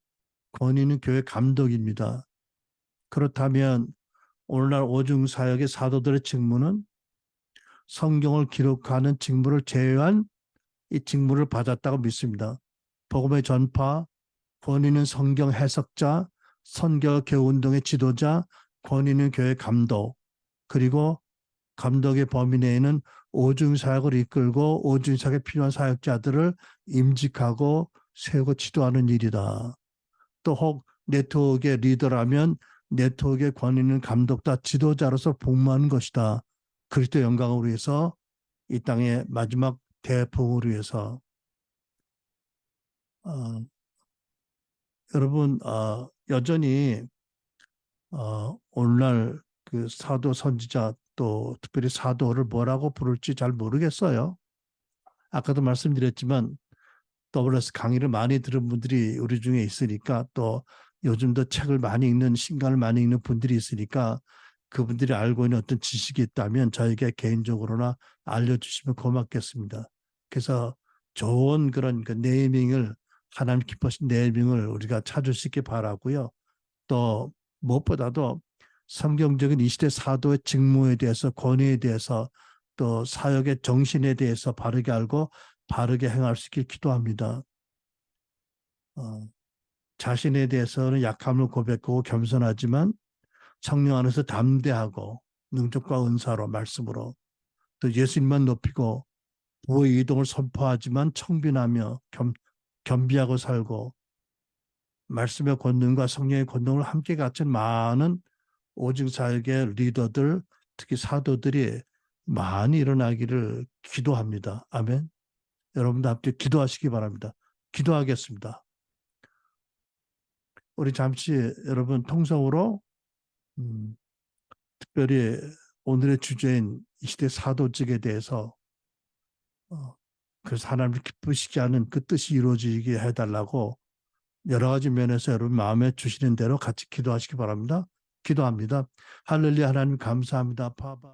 권위 있는 교회 감독입니다. 그렇다면 오늘날 오중사역의 사도들의 직무는 성경을 기록하는 직무를 제외한 이 직무를 받았다고 믿습니다. 복음의 전파, 권위 있는 성경 해석자, 선교와 교회 운동의 지도자, 권위 있는 교회 감독, 그리고 감독의 범위 내에는 오중사역을 이끌고 오중사역에 필요한 사역자들을 임직하고 세우고 지도하는 일이다. 또 혹 네트워크의 리더라면 네트워크의 권위는 감독다, 지도자로서 복무하는 것이다. 그리스도 영광을 위해서 이 땅의 마지막 대복을 위해서 어, 여러분 여전히 오늘날 그 사도 선지자 또 특별히 사도를 뭐라고 부를지 잘 모르겠어요. 아까도 말씀드렸지만 WS 강의를 많이 들은 분들이 우리 중에 있으니까 또 요즘도 책을 많이 읽는 신간을 많이 읽는 분들이 있으니까 그분들이 알고 있는 어떤 지식이 있다면 저에게 개인적으로나 알려주시면 고맙겠습니다. 그래서 좋은 그런 그 네이밍을 하나님 기뻐하신 네이밍을 우리가 찾을 수 있게 바라고요. 또 무엇보다도 성경적인 이 시대 사도의 직무에 대해서 권위에 대해서 또 사역의 정신에 대해서 바르게 알고 바르게 행할 수 있길 기도합니다. 어, 자신에 대해서는 약함을 고백하고 겸손하지만 성령 안에서 담대하고 능력과 은사로 말씀으로 또 예수님만 높이고 부의 이동을 선포하지만 청빈하며 겸비하고 살고 말씀의 권능과 성령의 권능을 함께 갖춘 많은 오직 사역의 리더들 특히 사도들이 많이 일어나기를 기도합니다. 아멘. 여러분도 함께 기도하시기 바랍니다. 기도하겠습니다. 우리 잠시 여러분 통성으로 특별히 오늘의 주제인 이 시대 사도직에 대해서 그래서 하나님을 기쁘시게 하는 그 뜻이 이루어지게 해달라고 여러 가지 면에서 여러분 마음에 주시는 대로 같이 기도하시기 바랍니다. 기도합니다. 할렐루야 하나님 감사합니다. 파바.